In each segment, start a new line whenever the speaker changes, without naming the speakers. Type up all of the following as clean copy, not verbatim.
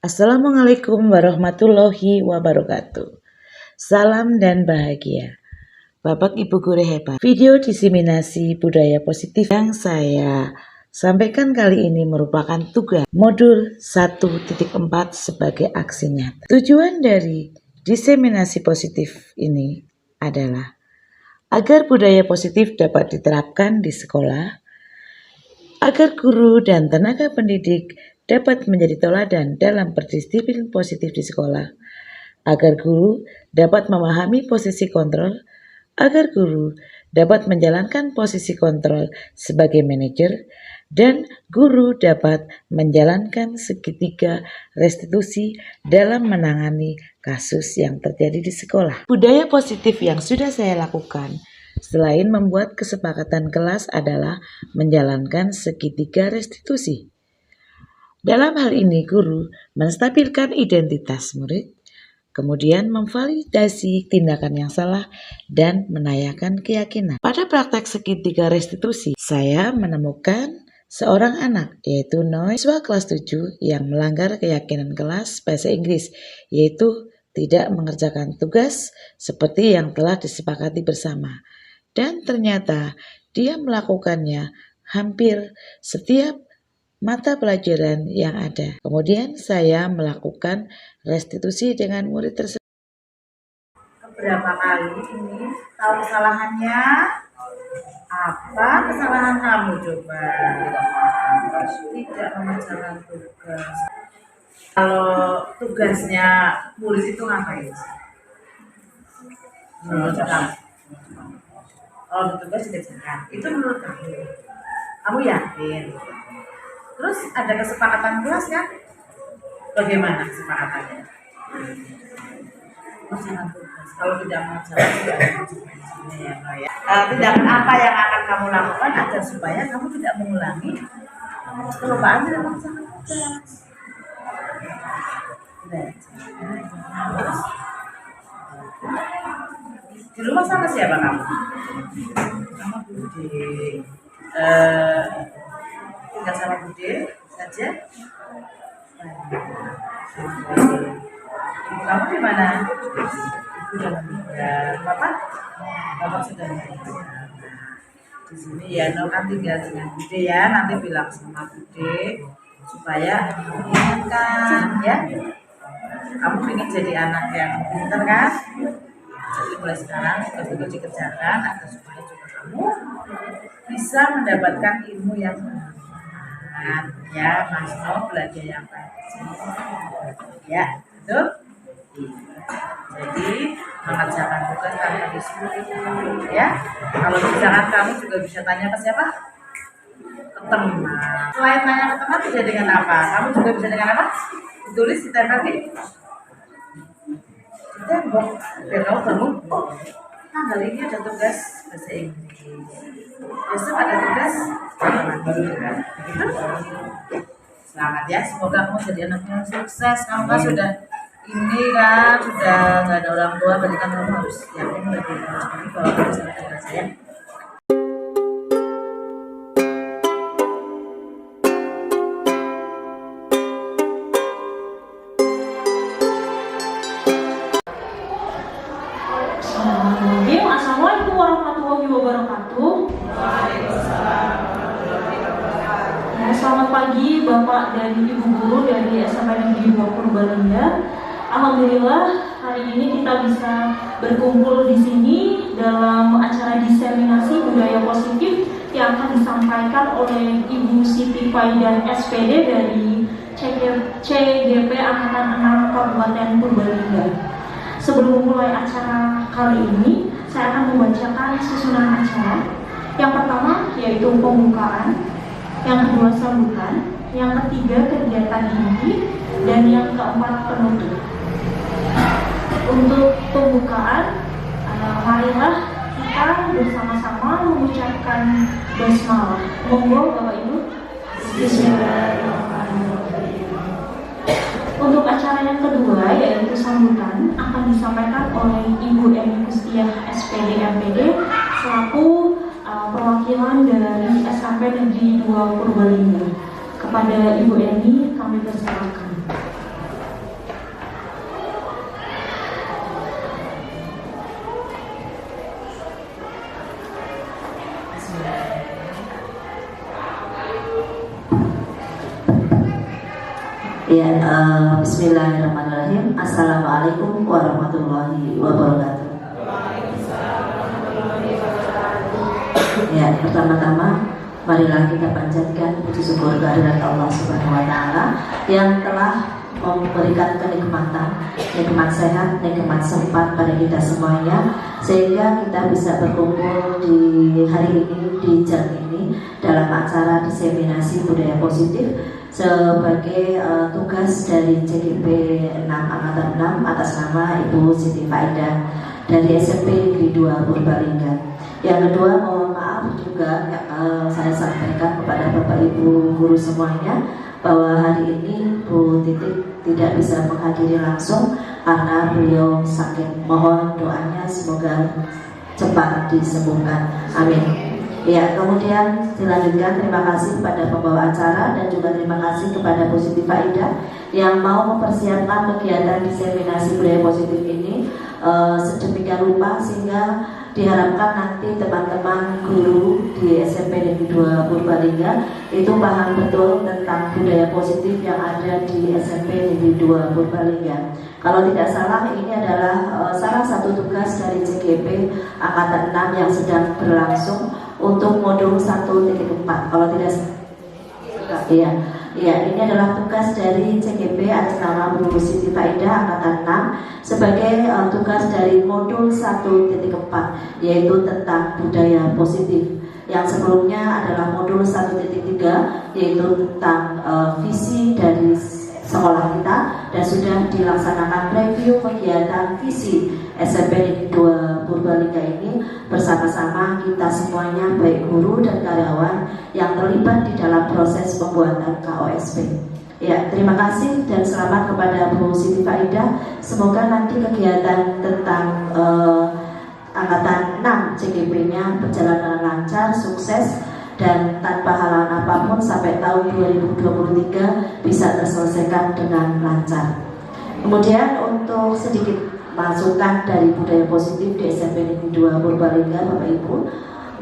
Assalamualaikum warahmatullahi wabarakatuh. Salam dan bahagia. Bapak Ibu guru hebat. Video diseminasi budaya positif yang saya sampaikan kali ini merupakan tugas modul 1.4 sebagai aksi nyata. Tujuan dari diseminasi positif ini adalah agar budaya positif dapat diterapkan di sekolah, agar guru dan tenaga pendidik dapat menjadi teladan dalam berdisiplin positif di sekolah, agar guru dapat memahami posisi kontrol, agar guru dapat menjalankan posisi kontrol sebagai manajer, dan guru dapat menjalankan segitiga restitusi dalam menangani kasus yang terjadi di sekolah. Budaya positif yang sudah saya lakukan selain membuat kesepakatan kelas adalah menjalankan segitiga restitusi. Dalam hal ini, guru menstabilkan identitas murid, kemudian memvalidasi tindakan yang salah, dan menayakan keyakinan. Pada praktek segitiga restitusi, saya menemukan seorang anak, yaitu Noy, siswa kelas 7 yang melanggar keyakinan kelas bahasa Inggris, yaitu tidak mengerjakan tugas seperti yang telah disepakati bersama. Dan ternyata dia melakukannya hampir setiap mata pelajaran yang ada. Kemudian saya melakukan restitusi dengan murid tersebut.
Berapa kali ini tahu kesalahannya? Apa kesalahan kamu coba? Tidak mengerjakan tugas. Kalau tugasnya murid itu ngapain? Menurut kamu? Kalau tugas dikerjakan, itu menurut kamu? Kamu yakin? Terus ada kesepakatan kelas kan? Bagaimana kesepakatannya? Mengerjakan tugas. Kalau tidak mengerjakan tidak ada konsekuensinya ya, Mbak ya. Tindakan apa yang akan kamu lakukan agar supaya kamu tidak mengulangi kelupaan dalam mengerjakan tugas? Terus di rumah sama siapa kamu? Sama Bude. Tinggal sama Bude saja. Ibu kamu di mana? Ibu sudah meninggal. Bapak sudah meninggal. Di sini ya, No kan tinggal dengan Bude ya. Nanti bilang sama Bude supaya mengingatkan ya. Kamu ingin jadi anak yang pintar kan? Jadi mulai sekarang betul-betul dikerjakan agar supaya juga kamu bisa mendapatkan ilmu yang benar. Ya, Mas No belajar yang baik. Ya, betul. Jadi mengerjakan tugas tanpa disuruh, ya. Kalau misalkan kamu juga bisa tanya ke siapa? Ke teman. Selain tanya ke teman, bisa dengan apa? Kamu juga bisa dengan apa? Ditulis di tempel di tembok. Biar kamu bangun. Oh, tanggal ini ada tugas bahasa Inggris. Besok ada tugas begitu. Selamat ya, semoga kamu jadi anak yang sukses. Kamu kan sudah ini kan sudah nggak ada orang tua, berarti kan kamu harus yakin bagi kamu sendiri bahwa kamu bisa menjaga saya.
Assalamualaikum warahmatullahi wabarakatuh. Ya, selamat pagi Bapak dan Ibu guru dari SMP Negeri 2 Purbalingga. Alhamdulillah hari ini kita bisa berkumpul di sini dalam acara diseminasi budaya positif yang akan disampaikan oleh Ibu Siti Faida SPD dari CGP Angkatan 6 Kabupaten Purbalingga. Sebelum mulai acara kali ini, saya akan membacakan susunan acara. Yang pertama yaitu pembukaan, yang kedua sambutan, yang ketiga kegiatan inti, dan yang keempat penutup. Untuk pembukaan, marilah kita bersama-sama mengucapkan basmalah. Monggo Bapak Ibu. Bismillahirrahmanirrahim. Untuk acara yang kedua yaitu sambutan akan disampaikan oleh Ibu Eni Kustiah SPD MPD selaku perwakilan dari SMP Negeri 2 Purbalingga. Kepada Ibu Eni kami persilakan.
Ya, Bismillahirrahmanirrahim. Assalamualaikum warahmatullahi wabarakatuh. Ya, pertama-tama marilah kita panjatkan puji syukur kehadirat Allah Subhanahu wa taala yang telah memberikan kenikmatan, nikmat sehat, nikmat sempat pada kita semuanya, sehingga kita bisa berkumpul di hari ini, di jam ini, dalam acara diseminasi budaya positif sebagai tugas dari CGP 6 Angkatan 6 atas nama Ibu Siti Faidah dari SMP Negeri 2 Purbalingga. Yang kedua, mohon maaf juga saya sampaikan kepada Bapak Ibu guru semuanya bahwa hari ini Bu Titik tidak bisa menghadiri langsung karena beliau sakit. Mohon doanya semoga cepat disembuhkan. Amin. Ya, kemudian dilanjutkan, terima kasih kepada pembawa acara dan juga terima kasih kepada Bu Siti Faidah yang mau mempersiapkan kegiatan diseminasi budaya positif ini sedemikian rupa sehingga diharapkan nanti teman-teman guru di SMP Negeri 2 Purbalingga itu paham betul tentang budaya positif yang ada di SMP Negeri 2 Purbalingga. Kalau tidak salah, ini adalah salah satu tugas dari CGP Angkatan 6 yang sedang berlangsung untuk modul 1.4. Kalau tidak salah, iya, ini adalah tugas dari CGP atas nama Bu Siti Faidah Angkatan 6 sebagai tugas dari modul 1.4, yaitu tentang budaya positif. Yang sebelumnya adalah modul 1.3, yaitu tentang visi dari sekolah kita, dan sudah dilaksanakan review kegiatan visi SMP Negeri 2 Purbalingga ini bersama-sama kita semuanya, baik guru dan karyawan yang terlibat di dalam proses pembuatan KOSP. Ya, terima kasih dan selamat kepada Bu Siti Faidah. Semoga nanti kegiatan tentang Angkatan 6 CGP-nya berjalan dengan lancar, sukses, dan tanpa halangan apapun sampai tahun 2023 bisa terselesaikan dengan lancar. Kemudian untuk sedikit masukan dari budaya positif di SMP Negeri 2 Purbalingga, Bapak Ibu,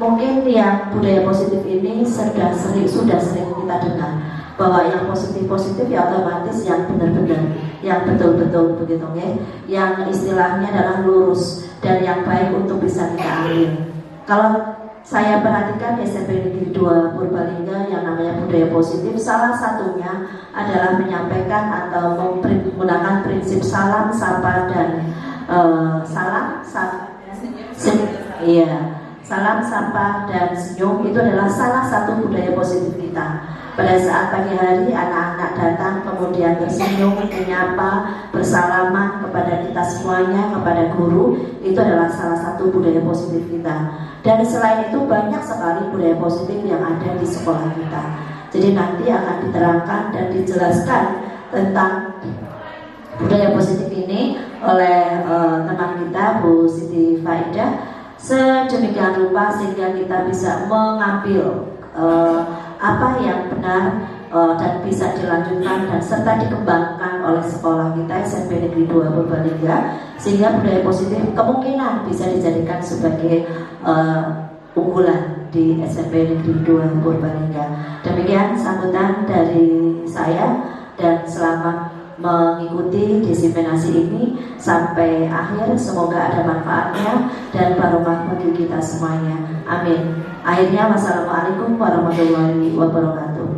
mungkin yang budaya positif ini sudah sering kita dengar bahwa yang positif ya otomatis yang benar-benar, yang betul-betul begitu ya, yang istilahnya adalah lurus dan yang baik untuk bisa kita ambil. Kalau saya perhatikan di SMP Negeri 2 Purbalingga yang namanya budaya positif, salah satunya adalah menyampaikan atau menggunakan prinsip salam, sapa, dan salam, sapa, dan senyum. Itu adalah salah satu budaya positif kita. Pada saat pagi hari anak-anak datang kemudian tersenyum, menyapa, bersalaman kepada kita semuanya, kepada guru, itu adalah salah satu budaya positif kita. Dan selain itu banyak sekali budaya positif yang ada di sekolah kita. Jadi nanti akan diterangkan dan dijelaskan tentang budaya positif ini oleh teman kita Bu Siti Faidah sedemikian rupa sehingga kita bisa mengambil apa yang benar dan bisa dilanjutkan dan serta dikembangkan oleh sekolah kita SMP Negeri 2 Purbalingga, sehingga budaya positif kemungkinan bisa dijadikan sebagai unggulan di SMP Negeri 2 Purbalingga. Demikian sambutan dari saya dan selamat mengikuti diseminasi ini sampai akhir. Semoga ada manfaatnya dan barokah bagi kita semuanya. Amin. Akhirnya, wassalamualaikum warahmatullahi wabarakatuh.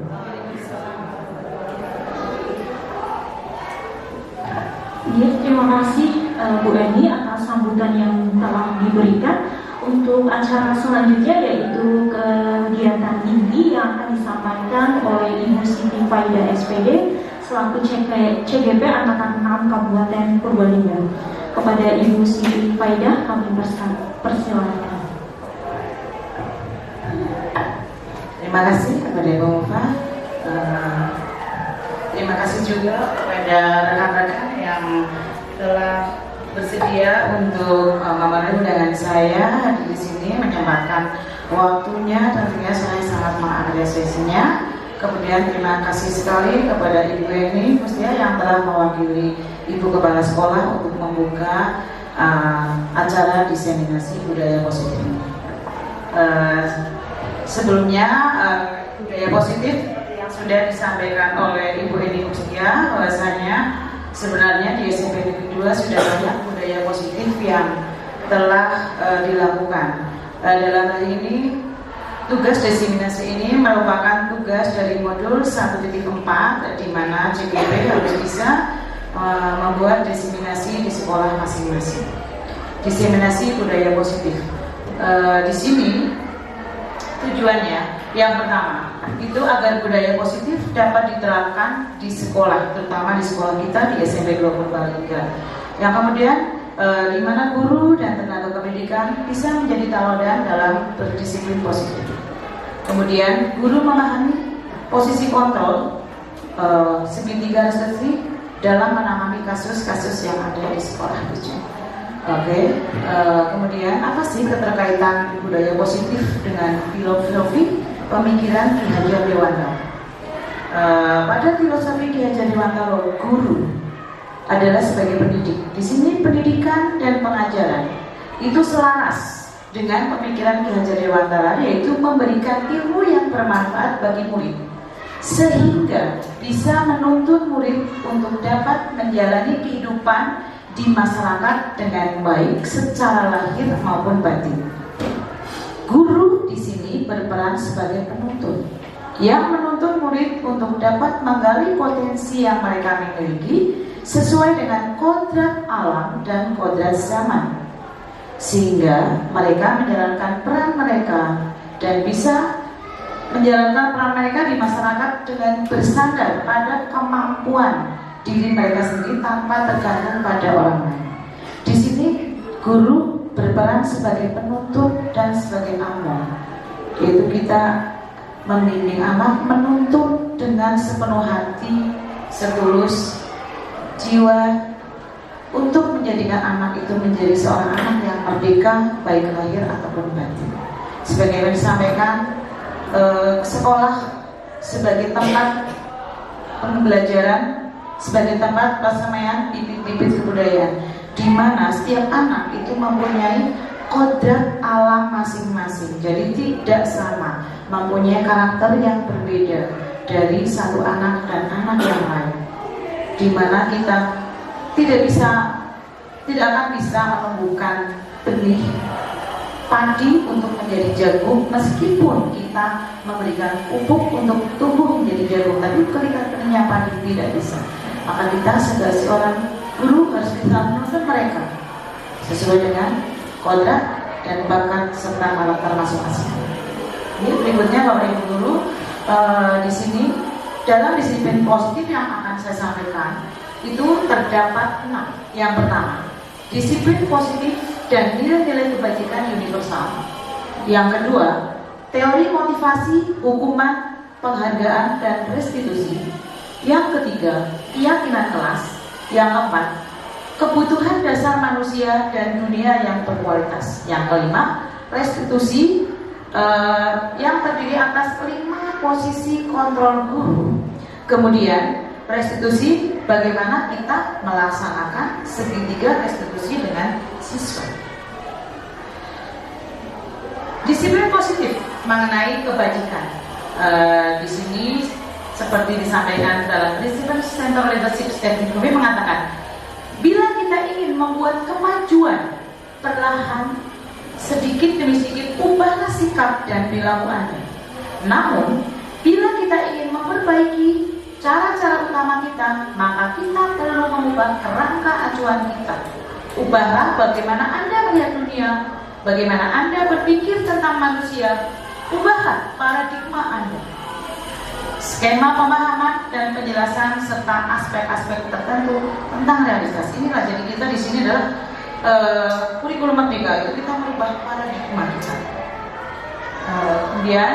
Ya, terima kasih Bu Eni atas sambutan yang telah diberikan. Untuk acara selanjutnya yaitu kegiatan inti yang akan disampaikan oleh Ibu Siti Faidah SPD selaku CGP Angkatan 6 Kabupaten Purbalingga. Kepada Ibu Siti Faidah kami persilakan.
Terima kasih kepada Ibu Mufa. Terima kasih juga kepada rekan-rekan yang telah bersedia untuk memenuhi undangan saya di sini, menyempatkan waktunya. Tentunya saya sangat mengapresiasinya. Kemudian terima kasih sekali kepada Ibu Eni Mustia yang telah mewakili Ibu Kepala Sekolah untuk membuka acara diseminasi budaya positif ini. Sebelumnya budaya positif yang sudah disampaikan oleh Ibu Eni Mustia, bahwasanya sebenarnya di SMP Negeri 2 sudah banyak budaya positif yang telah dilakukan. Dalam hal ini, tugas diseminasi ini merupakan tugas dari modul 1.4, di mana JKP harus bisa membuat diseminasi di sekolah masing-masing. Diseminasi budaya positif. Di sini tujuannya yang pertama itu agar budaya positif dapat diterapkan di sekolah, terutama di sekolah kita di SMP 20 Purbalingga. Yang kemudian di mana guru dan tenaga pendidikan bisa menjadi tauladan dalam berdisiplin positif. Kemudian guru memahami posisi kontrol segitiga restriksi dalam menangani kasus-kasus yang ada di sekolah itu. Kemudian apa sih keterkaitan budaya positif dengan filosofi pemikiran Ki Hajar Dewantara? Pada filosofi Ki Hajar Dewantara, guru adalah sebagai pendidik. Di sini pendidikan dan pengajaran itu selaras dengan pemikiran Ki Hajar Dewantara, yaitu memberikan ilmu yang bermanfaat bagi murid, sehingga bisa menuntun murid untuk dapat menjalani kehidupan di masyarakat dengan baik secara lahir maupun batin. Guru di sini berperan sebagai penuntun yang menuntun murid untuk dapat menggali potensi yang mereka miliki sesuai dengan kodrat alam dan kodrat zaman, sehingga mereka menjalankan peran mereka dan bisa menjalankan peran mereka di masyarakat dengan bersandar pada kemampuan diri mereka sendiri tanpa tergantung pada orang lain. Di sini guru berperan sebagai penuntun dan sebagai among, yaitu kita membimbing anak, menuntun dengan sepenuh hati, setulus jiwa, untuk menjadikan anak itu menjadi seorang anak yang merdeka baik lahir ataupun batin. Sebagai yang disampaikan, sekolah sebagai tempat pembelajaran, sebagai tempat persemaian bibit-bibit kebudayaan, di mana setiap anak itu mempunyai kodrat alam masing-masing, jadi tidak sama, mempunyai karakter yang berbeda dari satu anak dan anak yang lain, di mana kita tidak akan bisa menumbuhkan benih padi untuk menjadi jagung, meskipun kita memberikan pupuk untuk tumbuh menjadi jagung, tapi ketika benihnya padi tidak bisa. Maka kita sebagai seorang guru harus bisa menuntun mereka sesuai dengan kodrat dan bakat serta karakter masing-masing. Ini berikutnya Bapak Ibu guru, di sini dalam disiplin positif yang akan saya sampaikan itu terdapat 6. Yang pertama, disiplin positif dan nilai-nilai kebajikan universal. Yang kedua, teori motivasi, hukuman, penghargaan, dan restitusi. Yang ketiga, keyakinan kelas. Yang keempat, kebutuhan dasar manusia dan dunia yang berkualitas. Yang kelima, restitusi yang terdiri atas 5 posisi kontrol guru. Kemudian restitusi, bagaimana kita melaksanakan segitiga restitusi dengan siswa. Disiplin positif mengenai kebajikan. Di sini seperti disampaikan dalam Principle Center Leadership Statement kami mengatakan, bila kita ingin membuat kemajuan perlahan, sedikit demi sedikit ubahlah sikap dan perilaku Anda. Namun, bila kita ingin memperbaiki cara-cara utama kita, maka kita perlu mengubah kerangka acuan kita. Ubahlah bagaimana Anda melihat dunia, bagaimana Anda berpikir tentang manusia. Ubahlah paradigma Anda. Skema pemahaman dan penjelasan serta aspek-aspek tertentu tentang realisasi. Inilah jadi kita di sini adalah kurikulum merdeka, itu kita merubah paradigma kita. Kemudian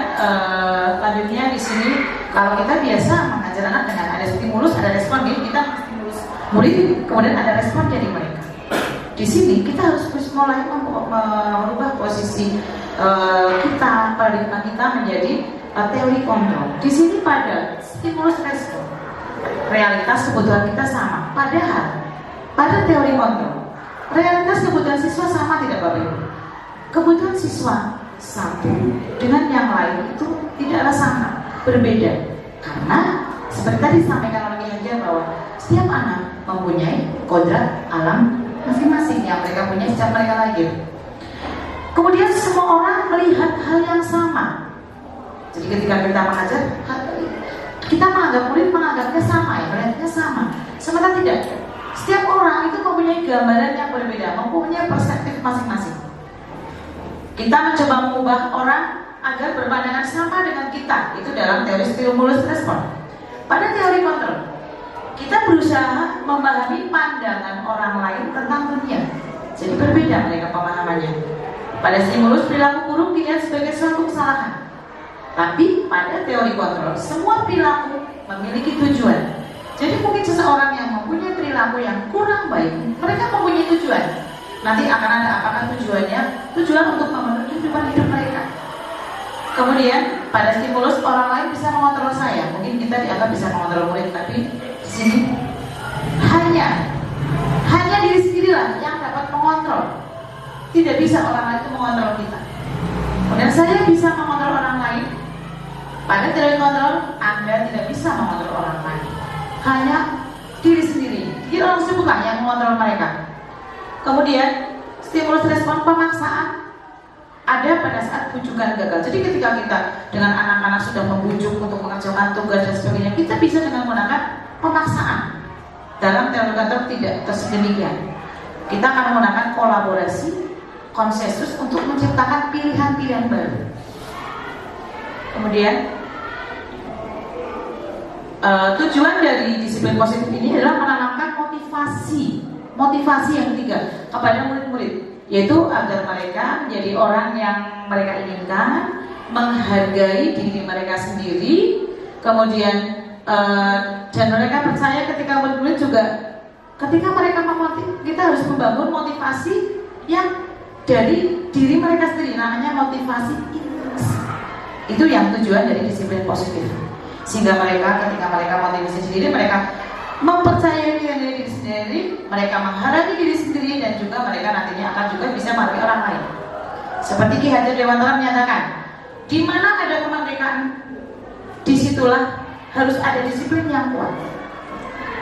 lanjutnya di sini, kalau kita biasa mengajar anak dengan ada stimulus, ada respon, jadi kita stimulus murid, kemudian ada respon dari mereka. Di sini kita harus mulai merubah posisi kita, paradigma kita menjadi teori kontrol. Di sini pada stimulus respon, realitas kebutuhan kita sama. Padahal pada teori kontrol, realitas kebutuhan siswa sama tidak Bapak Ibu? Kebutuhan siswa satu dengan yang lain itu tidaklah sama, berbeda.
Karena seperti tadi disampaikan oleh Ki Hajar bahwa setiap anak mempunyai kodrat alam masing-masing yang mereka punya sejak mereka lahir. Kemudian semua orang melihat hal yang sama. Jadi ketika kita mengajar, kita menganggap murid menganggapnya sama, ya, melihatnya sama. Sementara tidak. Setiap orang itu mempunyai gambaran yang berbeda, mempunyai perspektif masing-masing. Kita mencoba mengubah orang agar berpandangan sama dengan kita. Itu dalam teori stimulus respon. Pada teori kontrol, kita berusaha memahami pandangan orang lain tentang dunia. Jadi berbeda mereka pemahamannya. Pada stimulus, perilaku buruk dilihat sebagai suatu kesalahan. Tapi pada teori kontrol, semua perilaku memiliki tujuan. Jadi mungkin seseorang yang mempunyai perilaku yang kurang baik, mereka mempunyai tujuan. Nanti akan ada apakah tujuannya? Tujuan untuk memenuhi kehidupan hidup mereka. Kemudian pada stimulus orang lain bisa mengontrol saya. Mungkin kita dianggap bisa mengontrol murid, tapi di sini hanya diri sendirilah yang dapat mengontrol. Tidak bisa orang lain itu mengontrol kita. Kemudian saya bisa mengontrol orang lain. Pada teori kontrol, Anda tidak bisa mengontrol orang lain. Hanya diri sendiri. Jadi orang sebutlah yang mengontrol mereka. Kemudian stimulus respon pemaksaan ada pada saat bujukan gagal. Jadi ketika kita dengan anak-anak sudah membujuk untuk mengerjakan tugas dan sebagainya, kita bisa dengan menggunakan pemaksaan. Dalam teori kontrol tidak demikian. Kita akan menggunakan kolaborasi, konsensus untuk menciptakan pilihan-pilihan baru. Kemudian tujuan dari disiplin positif ini adalah menanamkan motivasi yang ketiga kepada murid-murid, yaitu agar mereka menjadi orang yang mereka inginkan, menghargai diri mereka sendiri, kemudian dan mereka percaya ketika murid-murid juga ketika mereka kita harus membangun motivasi yang dari diri mereka sendiri, namanya motivasi intrinsik. Itu yang tujuan dari disiplin positif. Sehingga mereka ketika mereka motivasi sendiri, mereka mempercayai diri sendiri, mereka menghargai diri sendiri, dan juga mereka nantinya akan juga bisa menghargai orang lain. Seperti Ki Hajar Dewantara menyatakan, di mana ada kemerdekaan, disitulah harus ada disiplin yang kuat.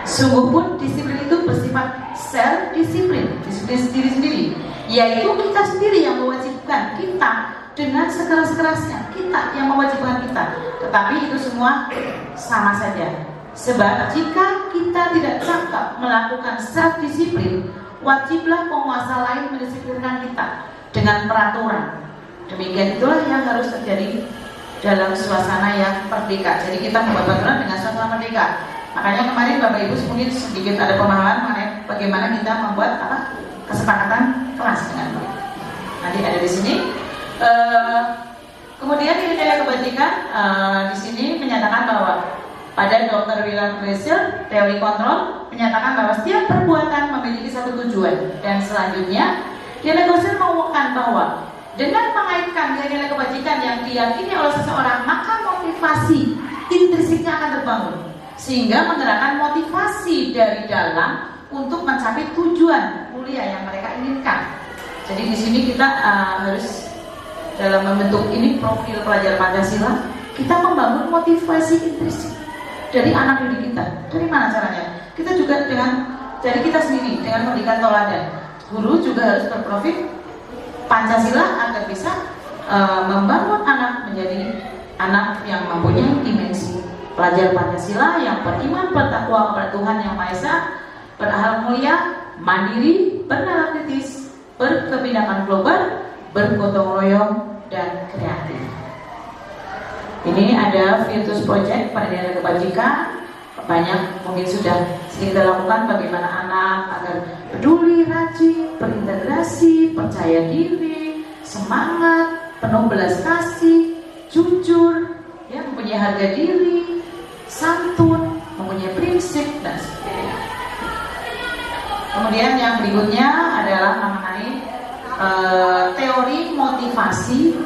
Sungguh pun disiplin itu bersifat self disiplin, disiplin sendiri-sendiri, yaitu kita sendiri yang mewajibkan kita dengan sekeras-kerasnya, kita yang mewajibkan kita. Tetapi itu semua sama saja. Sebab jika kita tidak cakap melakukan self disiplin, wajiblah penguasa lain mendisiplinkan kita dengan peraturan. Demikian itulah yang harus terjadi dalam suasana yang merdeka. Jadi kita membuat peraturan dengan suasana merdeka. Makanya kemarin Bapak Ibu mungkin sedikit ada pemahaman mengenai bagaimana kita membuat kesepakatan kelas dengan murid. Nanti ada di sini. Kemudian ini nilai kebajikan di sini menyatakan bahwa pada Dr. William Glasser, teori kontrol menyatakan bahwa setiap perbuatan memiliki satu tujuan, dan selanjutnya nilai Glasser mengungkapkan bahwa dengan mengaitkan nilai kebajikan yang diyakini oleh seseorang, maka motivasi intrinsiknya akan terbangun, sehingga menggerakkan motivasi dari dalam untuk mencapai tujuan mulia yang mereka inginkan. Jadi di sini kita harus dalam membentuk ini profil pelajar Pancasila, kita membangun motivasi intrinsik dari anak didik kita. Dari mana caranya? Kita juga dari kita sendiri dengan memberikan teladan. Guru juga harus berprofil Pancasila agar bisa membangun anak menjadi anak yang mempunyai dimensi pelajar Pancasila yang beriman, bertakwa kepada Tuhan Yang Maha Esa, berakhlak mulia, mandiri, bernalar kritis, berkebinekaan global, bergotong royong, dan kreatif. Ini ada Virtus Project pada nilai kebajikan. Banyak mungkin sudah sering dilakukan bagaimana anak agar peduli, rajin, berintegrasi, percaya diri, semangat, penuh belas kasih, jujur, ya, mempunyai harga diri, santun, mempunyai prinsip, dan sebagainya. Kemudian yang berikutnya adalah mengenai teori motivasi.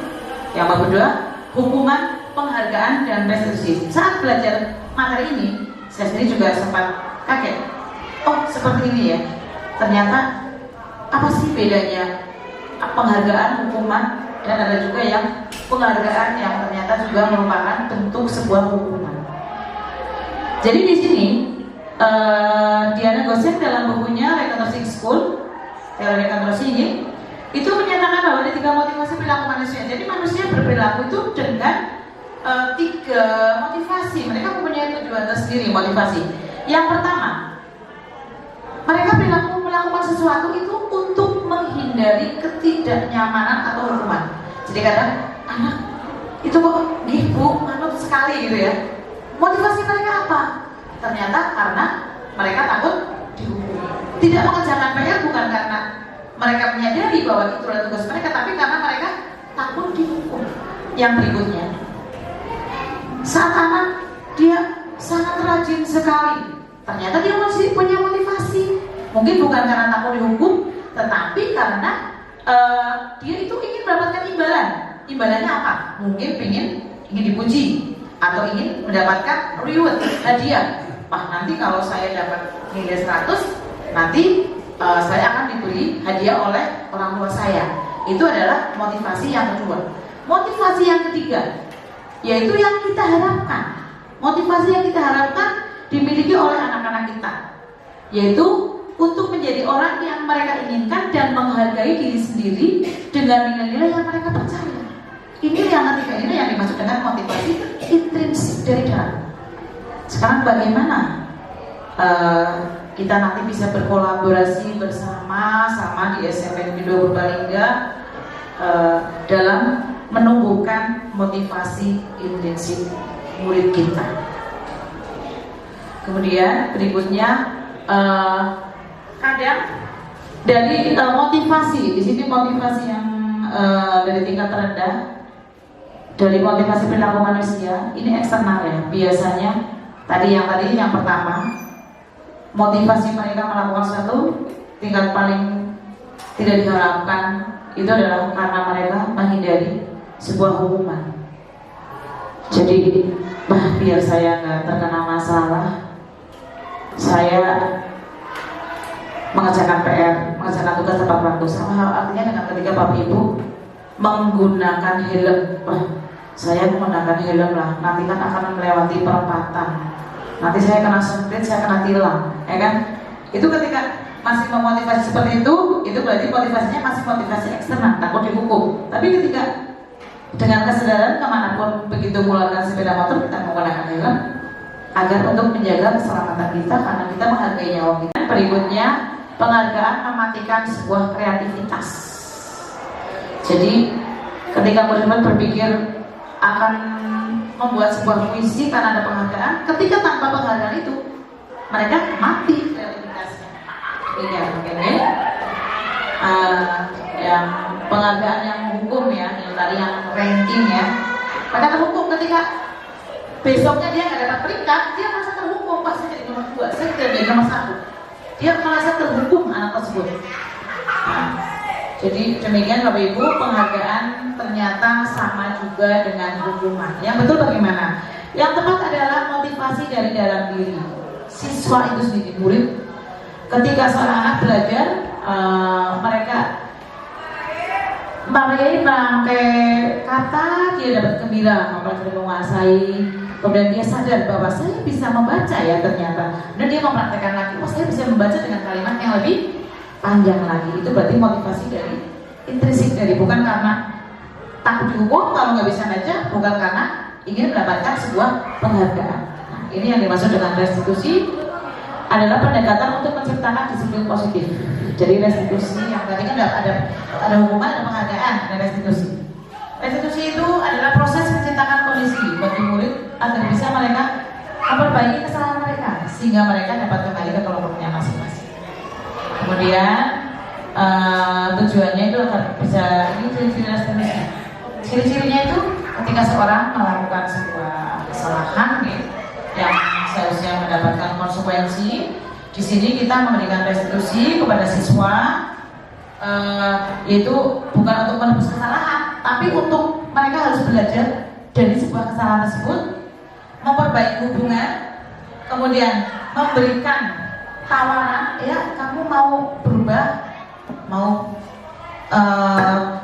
Yang kedua, hukuman, penghargaan, dan restitusi. Saat belajar materi ini, saya sendiri juga sempat kaget. Oh, seperti ini ya. Ternyata apa sih bedanya penghargaan, hukuman, dan ada juga yang penghargaan yang ternyata juga merupakan bentuk sebuah hukuman. Jadi di sini Diana Gosek dalam bukunya Reconstructing School, teori rekonstruksi ini, itu menyatakan bahwa ada 3 motivasi perilaku manusia. Jadi manusia berperilaku itu dengan 3 motivasi. Mereka mempunyai tujuan tersendiri motivasi. Yang pertama, mereka perilaku melakukan sesuatu itu untuk menghindari ketidaknyamanan atau hukuman. Jadi kadang anak itu kok ibu manut sekali gitu ya. Motivasi mereka apa? Ternyata karena mereka takut dihukum. Tidak mengerjakan PR bukan karena mereka menyadari bahwa itu adalah tugas mereka, tapi karena mereka takut dihukum. Yang berikutnya, saat anak dia sangat rajin sekali, ternyata dia masih punya motivasi. Mungkin bukan karena takut dihukum, tetapi karena dia itu ingin mendapatkan imbalan. Imbalannya apa? Mungkin ingin dipuji atau ingin mendapatkan reward, hadiah. Wah, nanti kalau saya dapat nilai 100, nanti saya akan diberi hadiah oleh orang tua saya. Itu adalah motivasi yang kedua. Motivasi yang ketiga, yaitu yang kita harapkan. Motivasi yang kita harapkan dimiliki oleh anak-anak kita, yaitu untuk menjadi orang yang mereka inginkan dan menghargai diri sendiri dengan nilai-nilai yang mereka percaya. Ini yang ketiga, ini yang dimaksud dengan motivasi intrinsik dari dalam. Sekarang bagaimana kita nanti bisa berkolaborasi bersama di SMP Negeri 2 Purbalingga dalam menumbuhkan motivasi intrinsik murid kita. Kemudian berikutnya kadang dari motivasi, di sini motivasi yang dari tingkat terendah, dari motivasi perilaku manusia ini eksternal ya. Biasanya tadi yang pertama, motivasi mereka melakukan sesuatu tingkat paling tidak diharapkan itu adalah karena mereka menghindari sebuah hukuman. Jadi biar saya nggak terkena masalah, saya mengerjakan PR, mengerjakan tugas tepat waktu. Sama hal artinya dengan ketika Bapak Ibu menggunakan helm. Saya menggunakan helm lah, nanti kan akan melewati perempatan. Nanti saya kena semprit, saya kena tilang, ya kan? Itu ketika masih memotivasi seperti itu berarti motivasinya masih motivasi eksternal, takut dihukum. Tapi ketika dengan kesadaran kemanapun begitu menggunakan sepeda motor, kita menggunakan helm agar untuk menjaga keselamatan kita karena kita menghargai nyawa kita. Berikutnya, penghargaan mematikan sebuah kreativitas. Jadi ketika murid-murid berpikir akan membuat sebuah puisi karena ada penghargaan, ketika tanpa penghargaan itu mereka mati kreativitasnya. Ini yang penghargaan yang hukum ya, yang tadi yang ranking ya, mereka terhukum ketika besoknya dia nggak dapat peringkat, dia merasa terhukum. Pas saya jadi nomor 2, saya tidak jadi nomor 1, dia merasa terhukum anak tersebut. Jadi demikian Bapak Ibu, penghargaan ternyata sama juga dengan hukuman. Yang betul bagaimana? Yang tepat adalah motivasi dari dalam diri siswa itu sendiri, murid. Ketika seorang anak belajar, mereka pakai kata, dia dapat gembira, mempelajari menguasai. Kemudian dia sadar bahwa saya bisa membaca ya ternyata. Dan dia mempraktekkan lagi, saya bisa membaca dengan kalimat yang lebih panjang lagi. Itu berarti motivasi dari intrinsik dari, bukan karena takut dihukum kalau nggak bisa baca, bukan karena ingin mendapatkan sebuah penghargaan. Nah, ini yang dimaksud dengan restitusi adalah pendekatan untuk menciptakan disiplin positif. Jadi restitusi yang tadi kan ada hukuman, ada penghargaan, ada restitusi. Restitusi itu adalah proses menciptakan kondisi bagi murid agar bisa mereka memperbaiki kesalahan mereka sehingga mereka dapat kembali ke kelompoknya masing-masing. Kemudian tujuannya itu agar bisa, ini ciri-ciri restitusi. Ciri-cirinya itu ketika seorang melakukan sebuah kesalahan yang seharusnya mendapatkan konsekuensi, di sini kita memberikan restitusi kepada siswa, yaitu bukan untuk menebus kesalahan, tapi untuk mereka harus belajar dari sebuah kesalahan tersebut, memperbaiki hubungan, kemudian memberikan tawaran, ya kamu mau berubah, mau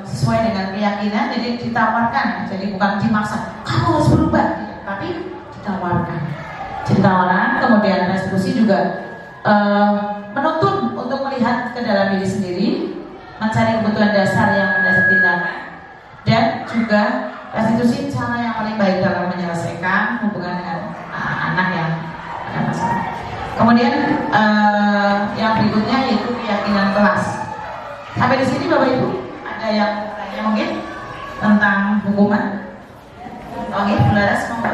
sesuai dengan keyakinan, jadi ditawarkan, jadi bukan dimaksa, kamu harus berubah, tapi ditawarkan. cerita orang, kemudian restitusi juga menuntun untuk melihat ke dalam diri sendiri, mencari kebutuhan dasar yang mendasar tindakan, dan juga restitusi cara yang paling baik dalam menyelesaikan hubungan dengan anak yang ada masalah. Kemudian yang berikutnya yaitu keyakinan kelas. Sampai di sini Bapak Ibu ada yang tanya mungkin tentang hukuman? Oke, Bu Laras monggo.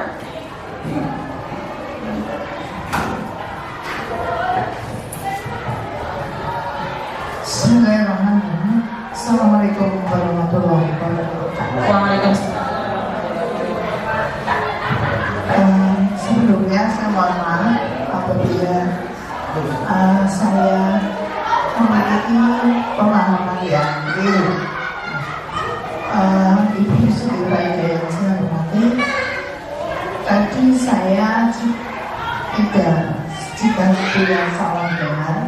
Bismillahirrahmanirrahim. Assalamualaikum warahmatullahi wabarakatuh.
Waalaikumsalam.
Sebelumnya saya mohon maaf apabila saya memiliki pemahaman yang keliru. Ibu Sri Baik yang saya hormati, tadi saya jika tidak salah dengar,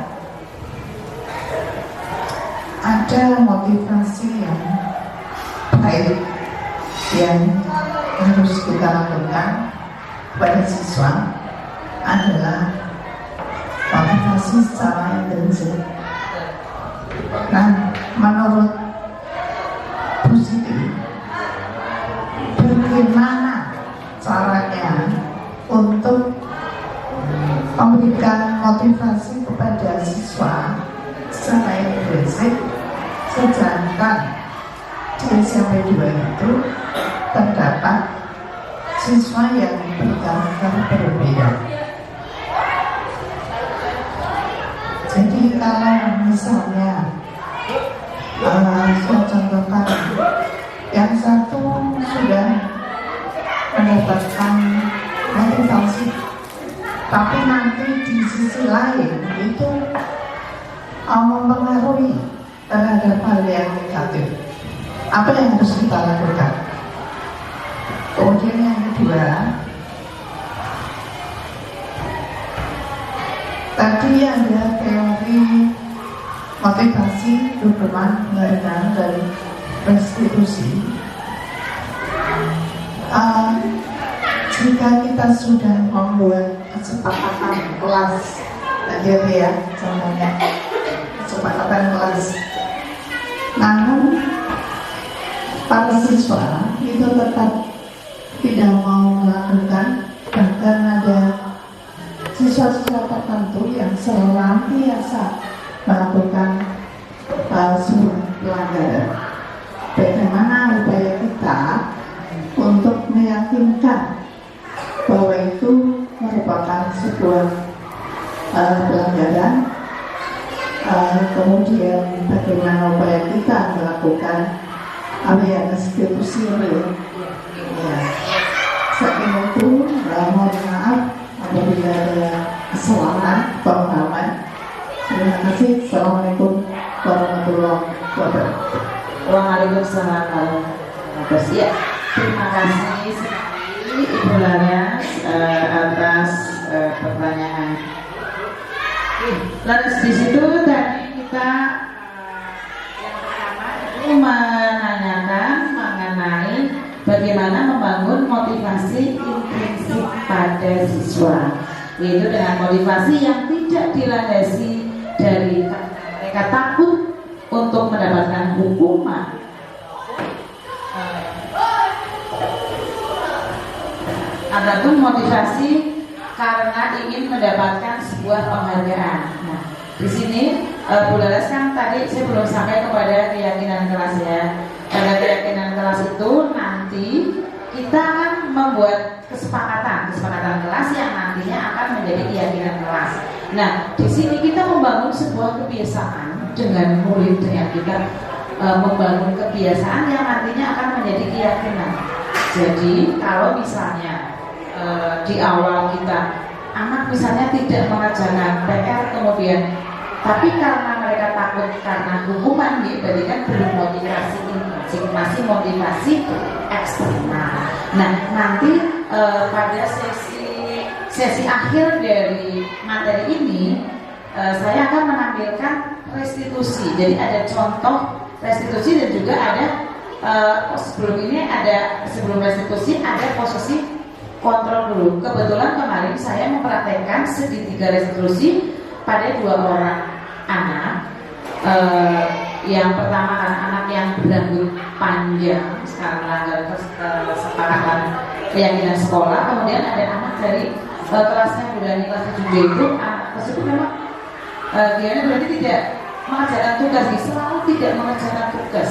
ada motivasi yang baik yang harus kita lakukan pada siswa adalah motivasi secara intensif. Nah, menurut Bu Siti, bagaimana caranya untuk memberikan motivasi kepada siswa secara intensif, sedangkan di SMP 2 itu terdapat siswa yang berkarakter berbeda. Jadi kalau misalnya saya contohkan, yang satu sudah mendapatkan motivasi, tapi nanti di sisi lain itu mempengaruhi terhadap hal yang negatif, apa yang harus kita lakukan? Kemudian yang kedua, tadi ada teori motivasi, dukungan, penghargaan, dan restitusi. Jika kita sudah membuat kesepakatan kelas, tadi ya contohnya kesepakatan kelas, namun para siswa itu tetap tidak mau melakukan, bahkan ada siswa-siswa tertentu yang senantiasa melakukan sebuah pelanggaran. Bagaimana upaya kita untuk meyakinkan bahwa itu merupakan sebuah pelanggaran, kemudian bagaimana upaya kita melakukan restitusi ya. Saya itu mohon maaf apabila ada kesalahan pemahaman. Terima kasih. Assalamualaikum warahmatullahi wabarakatuh.
Waalaikumsalam warahmatullahi wabarakatuh. Terima kasih sekali Ibu Laras atas pertanyaan. Lalu di situ tadi kita yang pertama itu menanyakan mengenai bagaimana membangun motivasi intrinsik pada siswa, yaitu dengan motivasi yang tidak dilandasi dari mereka takut untuk mendapatkan hukuman, ataupun motivasi karena ingin mendapatkan sebuah penghargaan. Nah, di sini Bu Laras kan tadi saya belum sampai kepada keyakinan kelas ya. Pada keyakinan kelas itu nanti kita akan membuat kesepakatan kelas yang nantinya akan menjadi keyakinan kelas. Nah, di sini kita membangun sebuah kebiasaan dengan murid, dengan kita membangun kebiasaan yang nantinya akan menjadi keyakinan. Jadi kalau misalnya di awal kita anak misalnya tidak mengerjakan PR, kemudian tapi karena mereka takut karena hukuman, ya berarti kan belum motivasi intrinsik, masih motivasi eksternal. Nah, nanti pada sesi akhir dari materi ini saya akan menampilkan restitusi. Jadi ada contoh restitusi dan juga ada sebelum restitusi ada posisi kontrol dulu. Kebetulan kemarin saya mempraktekkan segitiga restitusi pada 2 orang anak. Yang pertama kan anak yang berambut panjang, sekarang melanggar kesepakatan keyakinan sekolah. Kemudian ada anak dari kelasnya Budani kelas 7 itu, anak tersebut memang dia berarti tidak mengerjakan tugas, selalu tidak mengerjakan tugas.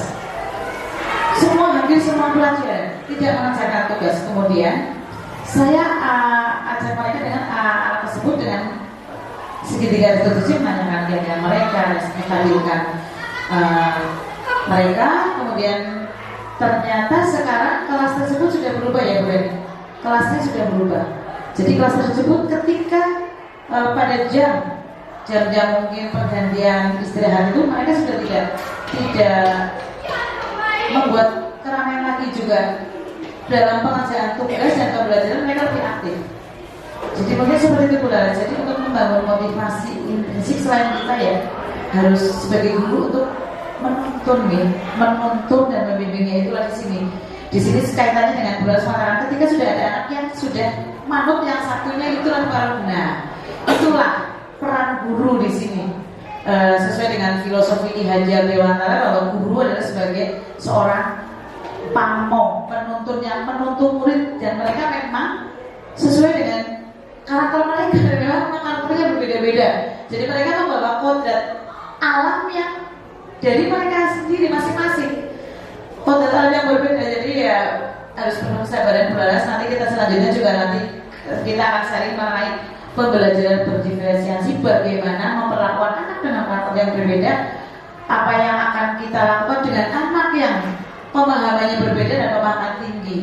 Hampir semua pelajar tidak mengerjakan tugas. Kemudian saya ajak mereka dengan anak tersebut dengan segitiga restitusi, menanyakan keyakinan mereka, menstabilkan mereka. Kemudian ternyata sekarang kelas tersebut sudah berubah ya Bu Reni. Kelasnya sudah berubah. Jadi kelas tersebut ketika pada jam-jam mungkin pergantian istirahat itu mereka sudah tidak membuat keramaian lagi juga dalam pengerjaan tugas dan pembelajaran, mereka lebih aktif. Jadi mungkin seperti itu Bu Lala. Jadi untuk membangun motivasi intrinsik, selain kita ya harus sebagai guru untuk menuntun dan membimbingnya, itulah di sini. Di sini kaitannya dengan bulan Semarang. Ketika sudah ada anak yang sudah manut yang satunya, itulah itulah peran guru di sini. Sesuai dengan filosofi Ki Hajar Dewantara bahwa guru adalah sebagai seorang pamong, penuntun yang menuntun murid, dan mereka memang sesuai dengan karakter mereka, dan memang karakternya berbeda-beda. Jadi mereka membawa kodrat alam yang dari mereka sendiri masing-masing, kodrat alam yang berbeda. Jadi ya harus penuh kesabaran Bu Laras. Nanti kita selanjutnya juga kita akan sharing mengenai pembelajaran berdiferensiasi, bagaimana memperlakukan anak dengan karakter yang berbeda, apa yang akan kita lakukan dengan anak yang pemahamannya berbeda dan pemahaman tinggi.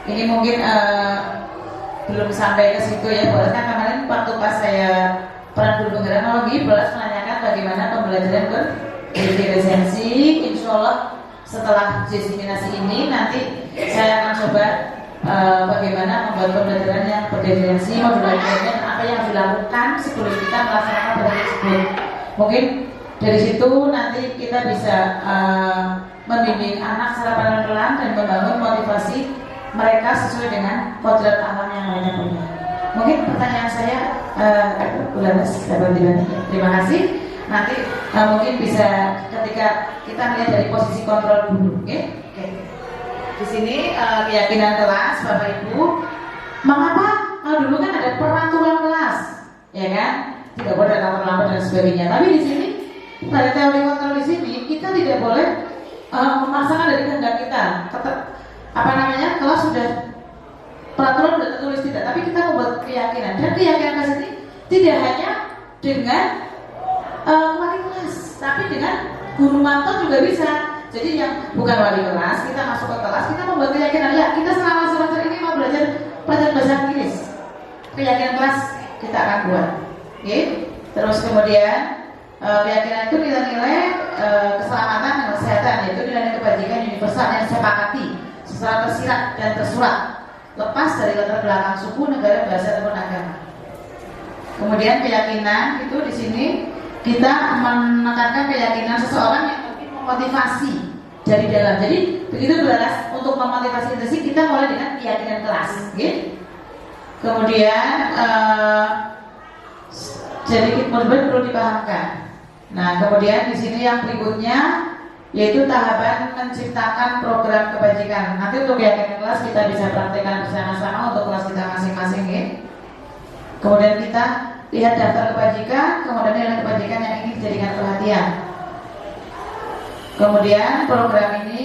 Ini mungkin belum sampai ke situ ya Bu Laras. Kan kemarin waktu pas saya peran guru penggerak teknologi, Bu Laras menanyakan bagaimana pembelajaran berdiferensiasi. Insya Allah setelah diseminasi ini nanti saya akan coba bagaimana membuat pembelajaran yang berdiferensiasi, modulasinya apa yang dilakukan sebelum kita melaksanakan pembelajaran tersebut. Mungkin dari situ nanti kita bisa membimbing anak secara pelan-pelan dan membangun motivasi mereka sesuai dengan kodrat alam yang mereka punya. Mungkin pertanyaan saya Bu Laras dapat dibantu. Terima kasih. Nanti mungkin bisa ketika kita melihat dari posisi kontrol dulu, oke? Di sini keyakinan kelas Bapak Ibu. Mengapa? Kalau dulu kan ada peraturan kelas, ya kan? Tidak boleh datang terlambat dan sebagainya. Tapi di sini pada teori kontrol di sini kita tidak boleh memaksakan dari kehendak kita. Kelas sudah peraturan sudah tertulis tidak, tapi kita membuat keyakinan, dan keyakinan kelas ini tidak hanya dengan wali kelas, tapi dengan guru mantau juga bisa. Jadi yang bukan wali kelas, kita masuk ke kelas, kita membuat keyakinan, ya kita selama semester ini mau belajar pelajaran bahasa Inggris, keyakinan kelas kita akan buat. Oke? Terus kemudian keyakinan itu nilai-nilai keselamatan dan kesehatan, yaitu nilai kebajikan universal yang disepakati secara tersirat dan tersurat, lepas dari latar belakang suku, negara, bahasa ataupun agama. Kemudian keyakinan itu di sini kita menekankan keyakinan seseorang yang mungkin memotivasi dari dalam. Jadi begitu Bu Laras, untuk memotivasi intrinsik kita mulai dengan keyakinan kelas, gitu. Kemudian jadi perlu dipahamkan. Nah, kemudian di sini yang berikutnya yaitu tahapan menciptakan program kebajikan. Nanti untuk keyakinan kelas kita bisa praktekkan bersama-sama untuk kelas kita masing-masing, gitu. Kemudian kita lihat daftar kebajikan, kemudian nilai kebajikan yang ingin dijadikan perhatian. Kemudian program ini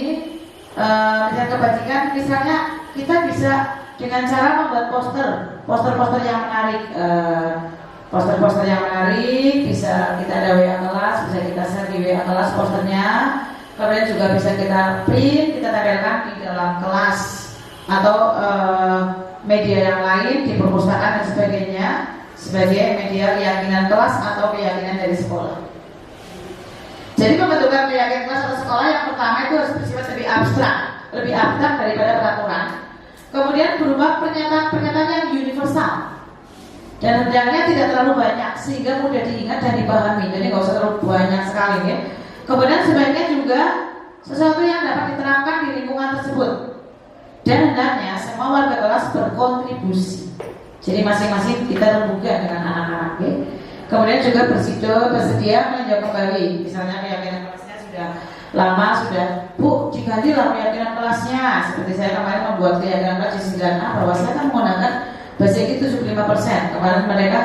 dengan kebajikan, misalnya kita bisa dengan cara membuat poster yang menarik, poster yang menarik, bisa kita ada WA kelas, bisa kita share di WA kelas posternya. Kemudian juga bisa kita print, kita tempelkan di dalam kelas atau media yang lain di perpustakaan dan sebagainya, sebagai media keyakinan kelas atau keyakinan dari sekolah. Jadi pembentukan keyakinan kelas atau sekolah yang pertama itu harus bersifat lebih abstrak daripada peraturan. Kemudian berupa pernyataan yang universal dan hendaknya tidak terlalu banyak sehingga mudah diingat dan dipahami. Jadi nggak usah terlalu banyak sekali, ya. Kemudian sebaiknya juga sesuatu yang dapat diterapkan di lingkungan tersebut. Dan hendaknya semua warga kelas berkontribusi. Jadi masing-masing kita rembukan dengan anak-anak. Kemudian juga bersedia meninjau kembali. Misalnya keyakinan kelasnya sudah lama, sudah Bu, digantilah keyakinan kelasnya. Seperti saya kemarin membuat keyakinan kelas di 9A bahwa saya akan menggunakan bahasa Inggris 75%. Kemarin mereka,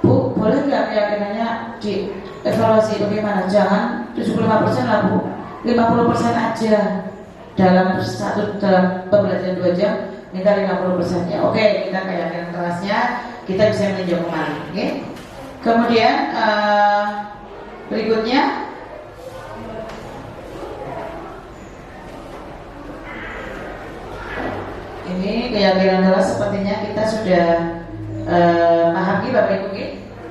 Bu, boleh nggak keyakinannya dievaluasi bagaimana? Jangan 75% lah Bu, 50% aja. Dalam pembelajaran 2 jam minta 50% ya. Oke, kita keyakinan kelasnya kita bisa meninjau kembali. Oke. Kemudian berikutnya ini keyakinan kelas sepertinya kita sudah pahami Bapak Ibu.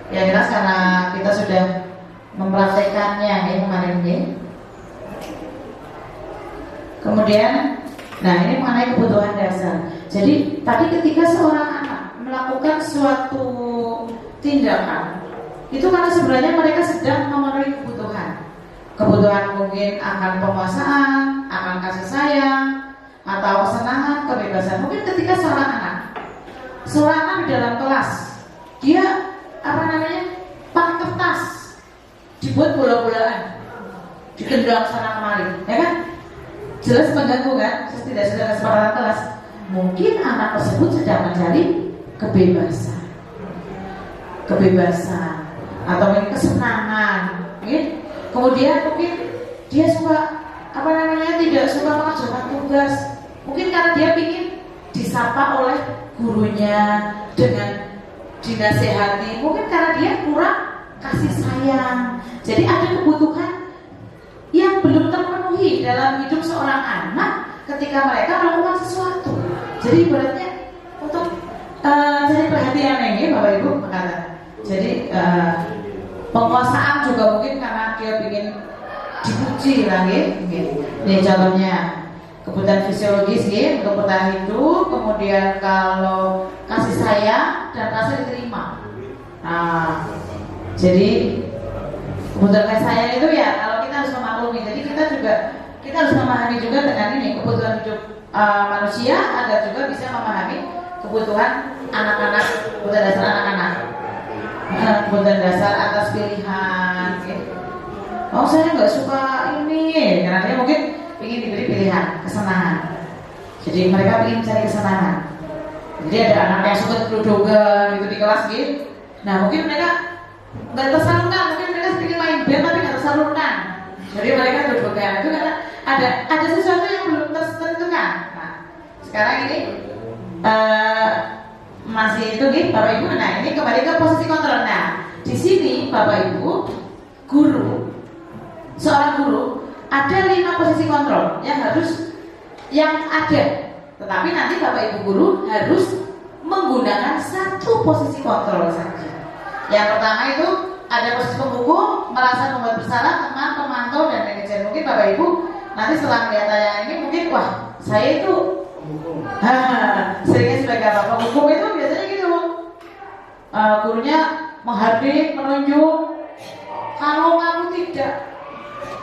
Ya jelas karena kita sudah mempraktekannya kemarin. Kemudian, nah ini mengenai kebutuhan dasar. Jadi tadi ketika seorang anak melakukan suatu tindakan, itu karena sebenarnya mereka sedang memenuhi kebutuhan mungkin akan penguasaan, akan kasih sayang, atau kesenangan, kebebasan. Mungkin ketika seorang anak di dalam kelas, dia pakai kertas, dibuat bola-bolaan, ditendang sana kemari, ya kan? Jelas mengganggu kan? Tidak sedang kesepakatan kelas. Mungkin anak tersebut sedang mencari kebebasan atau mungkin kesenangan. Kemudian mungkin dia suka tidak suka mengerjakan tugas. Mungkin karena dia ingin disapa oleh gurunya dengan dinasehati. Mungkin karena dia kurang kasih sayang. Jadi ada kebutuhan yang belum terpenuhi dalam hidup seorang anak ketika mereka melakukan sesuatu. Jadi ibaratnya untuk cari perhatian ini Bapak Ibu mengatakan. Jadi penguasaan juga mungkin karena dia ingin dipuji lagi. Ini contohnya kebutuhan fisiologis untuk bertahan hidup. Kemudian kalau kasih sayang dan rasa diterima. Nah, jadi kebutuhan kasih sayang itu ya kalau kita harus memaklumi. Jadi kita harus memahami juga dengan ini kebutuhan hidup manusia agar juga bisa memahami kebutuhan anak-anak, kebutuhan dasar anak-anak, kebutuhan dasar atas pilihan. Oh saya nggak suka ini, karena dia mungkin ingin diberi pilihan, kesenangan. Jadi mereka ingin cari kesenangan. Jadi ada anak yang suka gerodogan gitu di kelas Nah mungkin mereka nggak tersalurkan, mungkin mereka ingin main band tapi nggak tersalurkan. Jadi mereka gerodogan itu karena ada sesuatu yang belum tertentukan. Nah sekarang ini masih itu Bapak Ibu. Nah ini kembali ke posisi kontrol. Nah di sini Bapak Ibu seorang guru ada 5 posisi kontrol yang ada. Tetapi nanti Bapak Ibu guru harus menggunakan 1 posisi kontrol saja. Yang pertama itu ada posisi pembuku, merasa membuat bersalah, teman, pemantau, dan manajer. Mungkin Bapak Ibu nanti setelah melihat tayangan ini mungkin wah saya itu seringnya sebagai apa? Pembuku itu biasanya gitu. Gurunya menghardik, menunjuk. Kalau kamu tidak,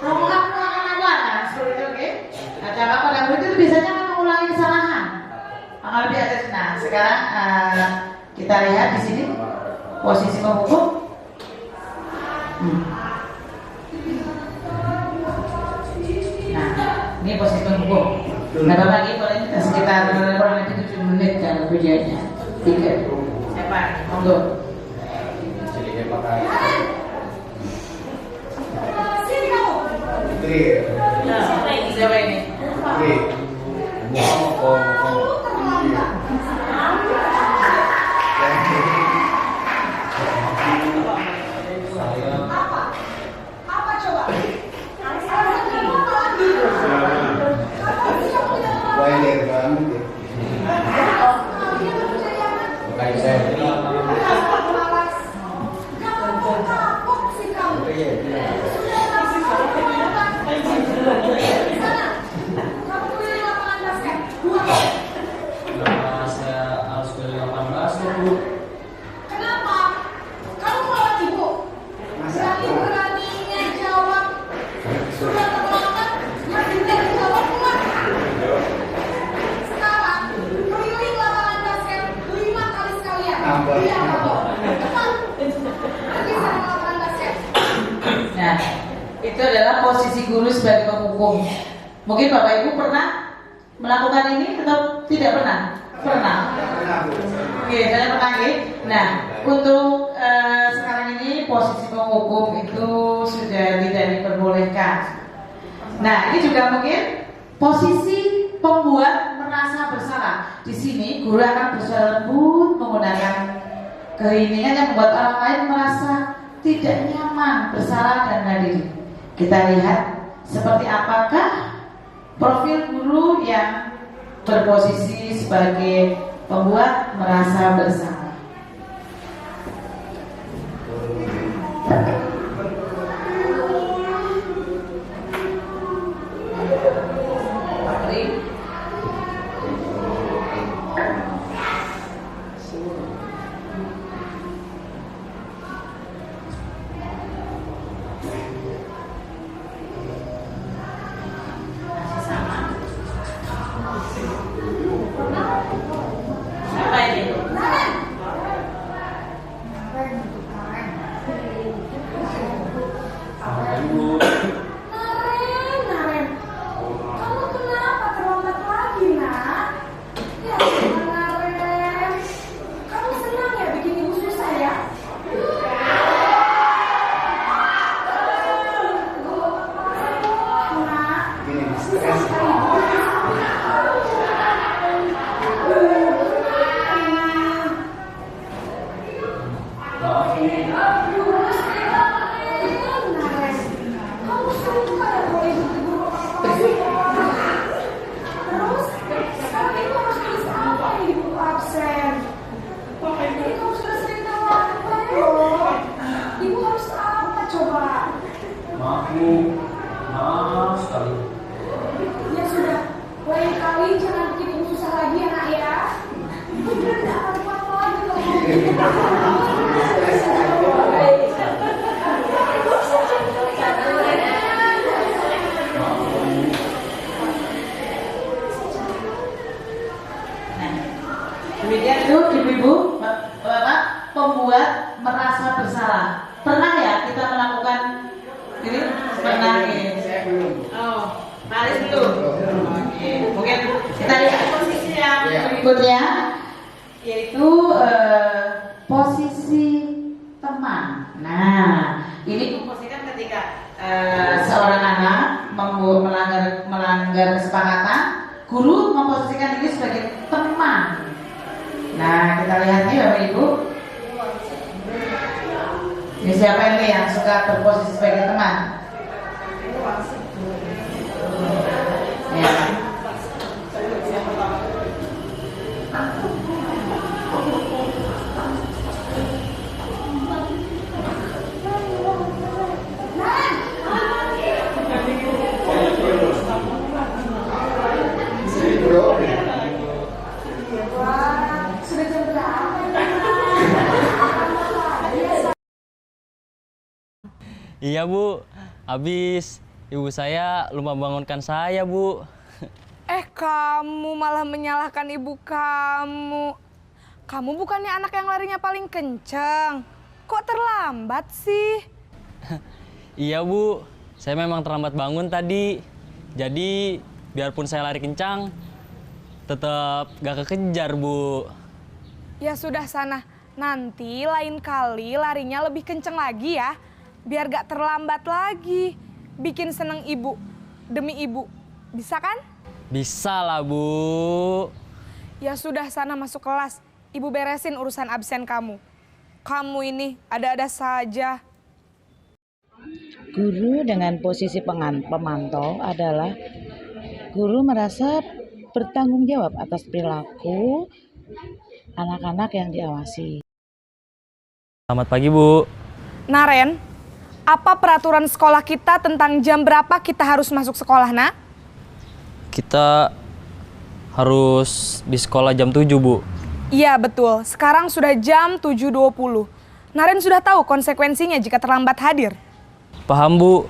kamu akan apa? Seperti itu, oke? Nah, cara pada guru itu biasanya akan mengulangi kesalahan. Kalau di atas, nah sekarang kita lihat di sini posisi pembuku. Nah, ini posisi pembuku. Nah, Bapak lagi boleh kita sekitar kurang lebih 7 menit kalau videonya 3. Siapa? Monggo. Sini kamu. Putri. Nah, siapa ini? Putri. Apa coba? Banyak banget. Kayak saya. Kamu takut sih kamu. Nah, itu adalah posisi guru sebagai penghukum. Mungkin Bapak Ibu pernah melakukan ini atau tidak pernah? Pernah. Oke, saya pernah ya. Nah, untuk sekarang ini posisi penghukum itu sudah tidak diperbolehkan. Nah, ini juga mungkin posisi pembuat merasa bersalah. Di sini guru akan bersuara lembut menggunakan keheningan yang membuat orang lain merasa tidak nyaman, bersalah dan hadir. Kita lihat seperti apakah profil guru yang berposisi sebagai pembuat merasa bersalah. Demikian itu ibu-ibu, bapak pembuat merasa bersalah. Pernah ya kita melakukan ini? Pernah ya? Oh, Paris belum. Oke, mungkin kita lihat posisi yang berikutnya, yaitu posisi teman. Nah, ini memposisikan ketika seorang anak melanggar kesepakatan, guru memposisikan diri sebagai teman. Nah, kita lihat nih Bapak Ibu. Ini siapa ini yang suka berposisi sebagai teman? Ya.
Iya Bu, habis ibu saya lupa bangunkan saya Bu.
Kamu malah menyalahkan ibu kamu. Kamu bukannya anak yang larinya paling kenceng. Kok terlambat sih?
Iya Bu, saya memang terlambat bangun tadi. Jadi biarpun saya lari kencang, tetap gak kekejar Bu.
Ya sudah sana, nanti lain kali larinya lebih kenceng lagi ya. Biar gak terlambat lagi. Bikin seneng ibu, demi ibu. Bisa kan?
Bisa lah Bu.
Ya sudah sana masuk kelas. Ibu beresin urusan absen kamu. Kamu ini ada-ada saja.
Guru dengan posisi pemantau adalah guru merasa bertanggung jawab atas perilaku anak-anak yang diawasi.
Selamat pagi Bu.
Naren, apa peraturan sekolah kita tentang jam berapa kita harus masuk sekolah, nak?
Kita harus di sekolah jam 7 Bu.
Iya betul, sekarang sudah jam 7.20. Naren sudah tahu konsekuensinya jika terlambat hadir.
Paham Bu,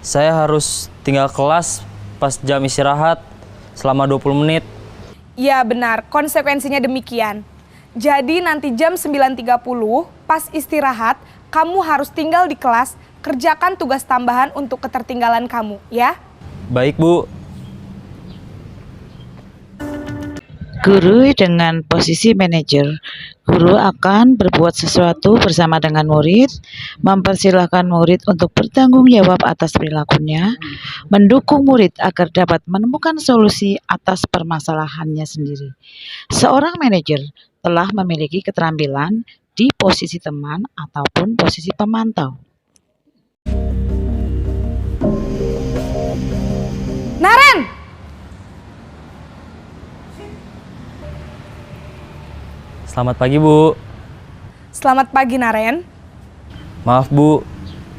saya harus tinggal kelas pas jam istirahat selama 20 menit.
Iya benar, konsekuensinya demikian. Jadi nanti jam 9.30 pas istirahat, kamu harus tinggal di kelas kerjakan tugas tambahan untuk ketertinggalan kamu, ya.
Baik, Bu.
Guru dengan posisi manajer, guru akan berbuat sesuatu bersama dengan murid, mempersilahkan murid untuk bertanggung jawab atas perilakunya, mendukung murid agar dapat menemukan solusi atas permasalahannya sendiri. Seorang manajer telah memiliki keterampilan di posisi teman ataupun posisi pemantau.
Naren!
Selamat pagi, Bu.
Selamat pagi, Naren.
Maaf, Bu.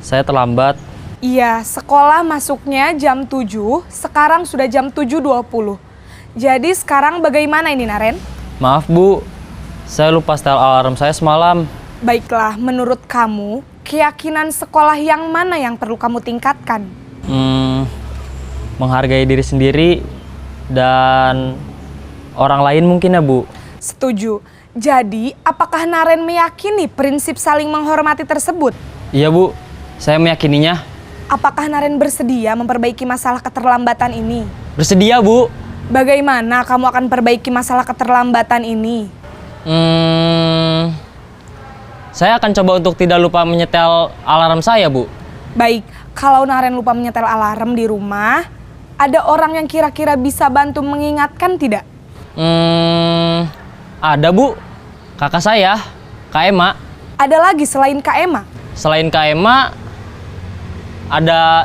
Saya terlambat.
Iya, sekolah masuknya jam 7, sekarang sudah jam 7.20. Jadi sekarang bagaimana ini, Naren?
Maaf, Bu. Saya lupa setel alarm saya semalam.
Baiklah, menurut kamu, keyakinan sekolah yang mana yang perlu kamu tingkatkan?
Menghargai diri sendiri dan orang lain mungkin ya, Bu.
Setuju. Jadi, apakah Naren meyakini prinsip saling menghormati tersebut?
Iya, Bu. Saya meyakininya.
Apakah Naren bersedia memperbaiki masalah keterlambatan ini?
Bersedia, Bu.
Bagaimana kamu akan perbaiki masalah keterlambatan ini?
Saya akan coba untuk tidak lupa menyetel alarm saya, Bu.
Baik, kalau Naren lupa menyetel alarm di rumah, ada orang yang kira-kira bisa bantu mengingatkan tidak?
Ada, Bu. Kakak saya, Kak Ema.
Ada lagi selain Kak Ema?
Selain Kak Ema, ada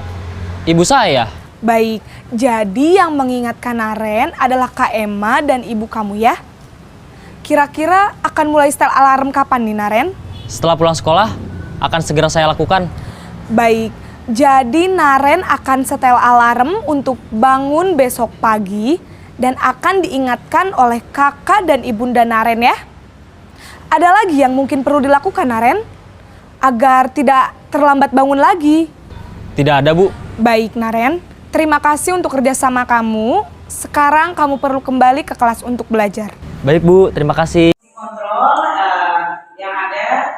ibu saya.
Baik, jadi yang mengingatkan Naren adalah Kak Ema dan ibu kamu ya? Kira-kira akan mulai setel alarm kapan nih, Naren?
Setelah pulang sekolah, akan segera saya lakukan.
Baik, jadi Naren akan setel alarm untuk bangun besok pagi dan akan diingatkan oleh kakak dan ibunda Naren ya. Ada lagi yang mungkin perlu dilakukan, Naren? Agar tidak terlambat bangun lagi.
Tidak ada, Bu.
Baik, Naren. Terima kasih untuk kerjasama kamu. Sekarang kamu perlu kembali ke kelas untuk belajar.
Baik, Bu. Terima kasih.
Kontrol yang ada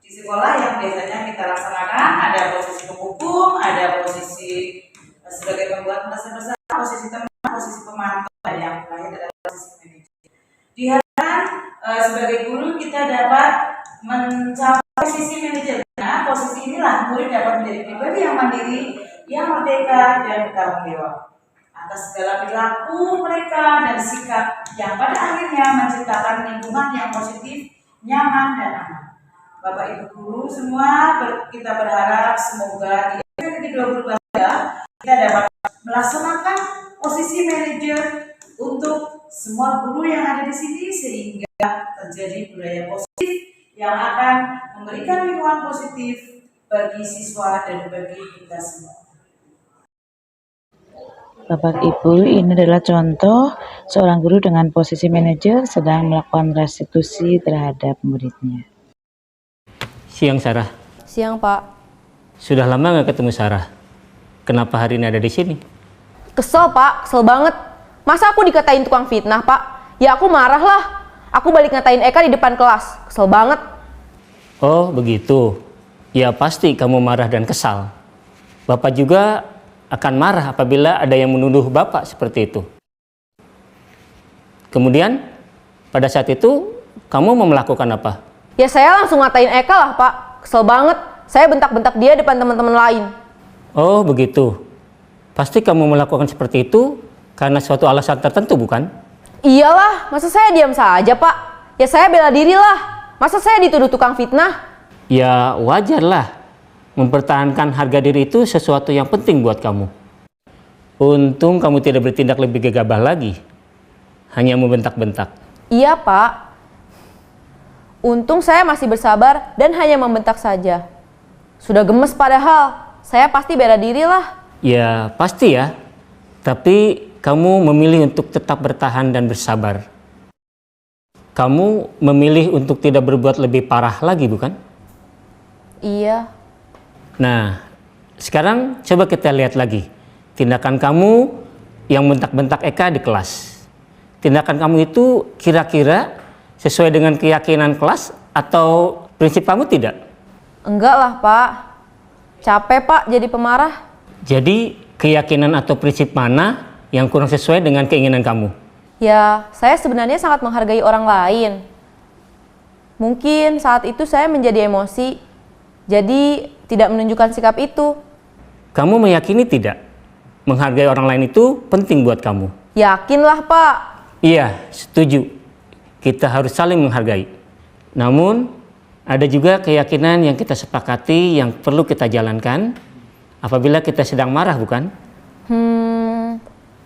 di sekolah yang biasanya kita laksanakan, ada posisi penghukum, ada posisi sebagai pembuat pesan-pesan, posisi teman, posisi pemantau, dan yang terakhir adalah posisi manajer. Diharapkan sebagai guru kita dapat mencapai posisi manajer. Nah, posisi inilah murid dapat menjadi pribadi yang mandiri, yang merdeka dan bertanggung jawab atas segala perilaku mereka dan sikap yang pada akhirnya menciptakan lingkungan yang positif, nyaman dan aman. Bapak Ibu guru semua, kita berharap semoga di akhir 2023 kita dapat melaksanakan posisi manajer untuk semua guru yang ada di sini sehingga terjadi budaya positif yang akan memberikan lingkungan positif bagi siswa dan bagi kita semua.
Bapak Ibu, ini adalah contoh seorang guru dengan posisi manajer sedang melakukan restitusi terhadap muridnya.
Siang, Sarah.
Siang, Pak.
Sudah lama nggak ketemu Sarah? Kenapa hari ini ada di sini?
Kesel, Pak. Kesel banget. Masa aku dikatain tukang fitnah, Pak? Ya aku marah lah. Aku balik ngatain Eka di depan kelas. Kesel banget.
Oh, begitu. Ya pasti kamu marah dan kesal. Bapak juga akan marah apabila ada yang menuduh Bapak seperti itu. Kemudian, pada saat itu, kamu mau melakukan apa?
Ya saya langsung ngatain Eka lah, Pak. Kesel banget. Saya bentak-bentak dia depan teman-teman lain.
Oh, begitu. Pasti kamu melakukan seperti itu karena suatu alasan tertentu, bukan?
Iyalah, masa saya diam saja, Pak? Ya saya bela diri lah. Masa saya dituduh tukang fitnah?
Ya wajarlah. Mempertahankan harga diri itu sesuatu yang penting buat kamu. Untung kamu tidak bertindak lebih gegabah lagi. Hanya membentak-bentak.
Iya, Pak. Untung saya masih bersabar dan hanya membentak saja. Sudah gemes padahal. Saya pasti bela diri lah.
Ya pasti ya. Tapi kamu memilih untuk tetap bertahan dan bersabar. Kamu memilih untuk tidak berbuat lebih parah lagi, bukan?
Iya.
Nah, sekarang coba kita lihat lagi. Tindakan kamu yang bentak-bentak Eka di kelas. Tindakan kamu itu kira-kira sesuai dengan keyakinan kelas atau prinsip kamu tidak?
Enggak lah, Pak. Capek Pak jadi pemarah.
Jadi keyakinan atau prinsip mana yang kurang sesuai dengan keinginan kamu?
Ya, saya sebenarnya sangat menghargai orang lain. Mungkin saat itu saya menjadi emosi, jadi tidak menunjukkan sikap itu.
Kamu meyakini tidak? Menghargai orang lain itu penting buat kamu.
Yakinlah Pak.
Iya, setuju. Kita harus saling menghargai. Namun, ada juga keyakinan yang kita sepakati yang perlu kita jalankan apabila kita sedang marah, bukan?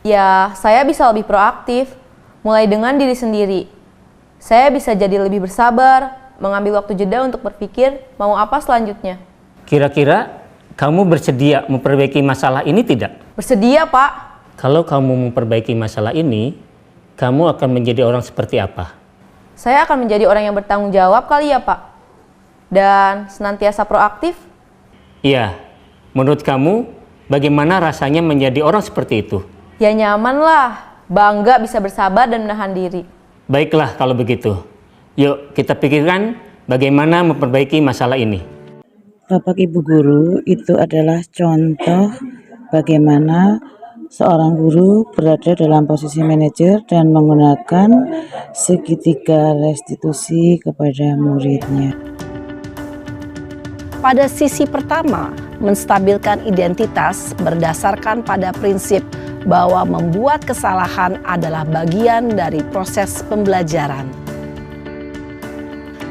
Ya, saya bisa lebih proaktif, mulai dengan diri sendiri. Saya bisa jadi lebih bersabar, mengambil waktu jeda untuk berpikir mau apa selanjutnya.
Kira-kira kamu bersedia memperbaiki masalah ini tidak?
Bersedia, Pak.
Kalau kamu memperbaiki masalah ini, kamu akan menjadi orang seperti apa?
Saya akan menjadi orang yang bertanggung jawab kali ya, Pak. Dan senantiasa proaktif.
Iya, menurut kamu bagaimana rasanya menjadi orang seperti itu?
Ya nyaman lah, bangga bisa bersabar dan menahan diri.
Baiklah kalau begitu. Yuk kita pikirkan bagaimana memperbaiki masalah ini.
Bapak Ibu guru, itu adalah contoh bagaimana seorang guru berada dalam posisi manajer dan menggunakan segitiga restitusi kepada muridnya.
Pada sisi pertama, menstabilkan identitas berdasarkan pada prinsip bahwa membuat kesalahan adalah bagian dari proses pembelajaran.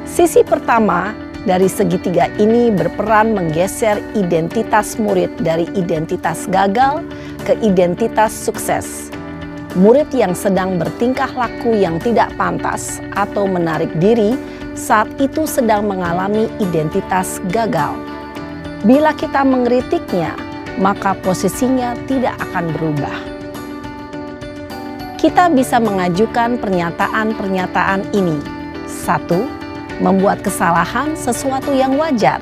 Sisi pertama dari segitiga ini berperan menggeser identitas murid dari identitas gagal ke identitas sukses. Murid yang sedang bertingkah laku yang tidak pantas atau menarik diri saat itu sedang mengalami identitas gagal. Bila kita mengkritiknya, maka posisinya tidak akan berubah. Kita bisa mengajukan pernyataan-pernyataan ini. 1. Membuat kesalahan sesuatu yang wajar.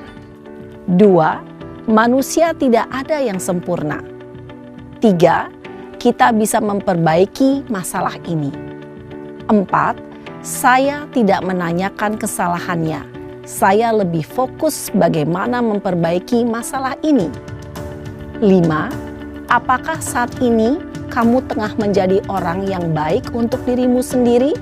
2. Manusia tidak ada yang sempurna. 3. Kita bisa memperbaiki masalah ini. 4. Saya tidak menanyakan kesalahannya. Saya lebih fokus bagaimana memperbaiki masalah ini. 5. Apakah saat ini kamu tengah menjadi orang yang baik untuk dirimu sendiri?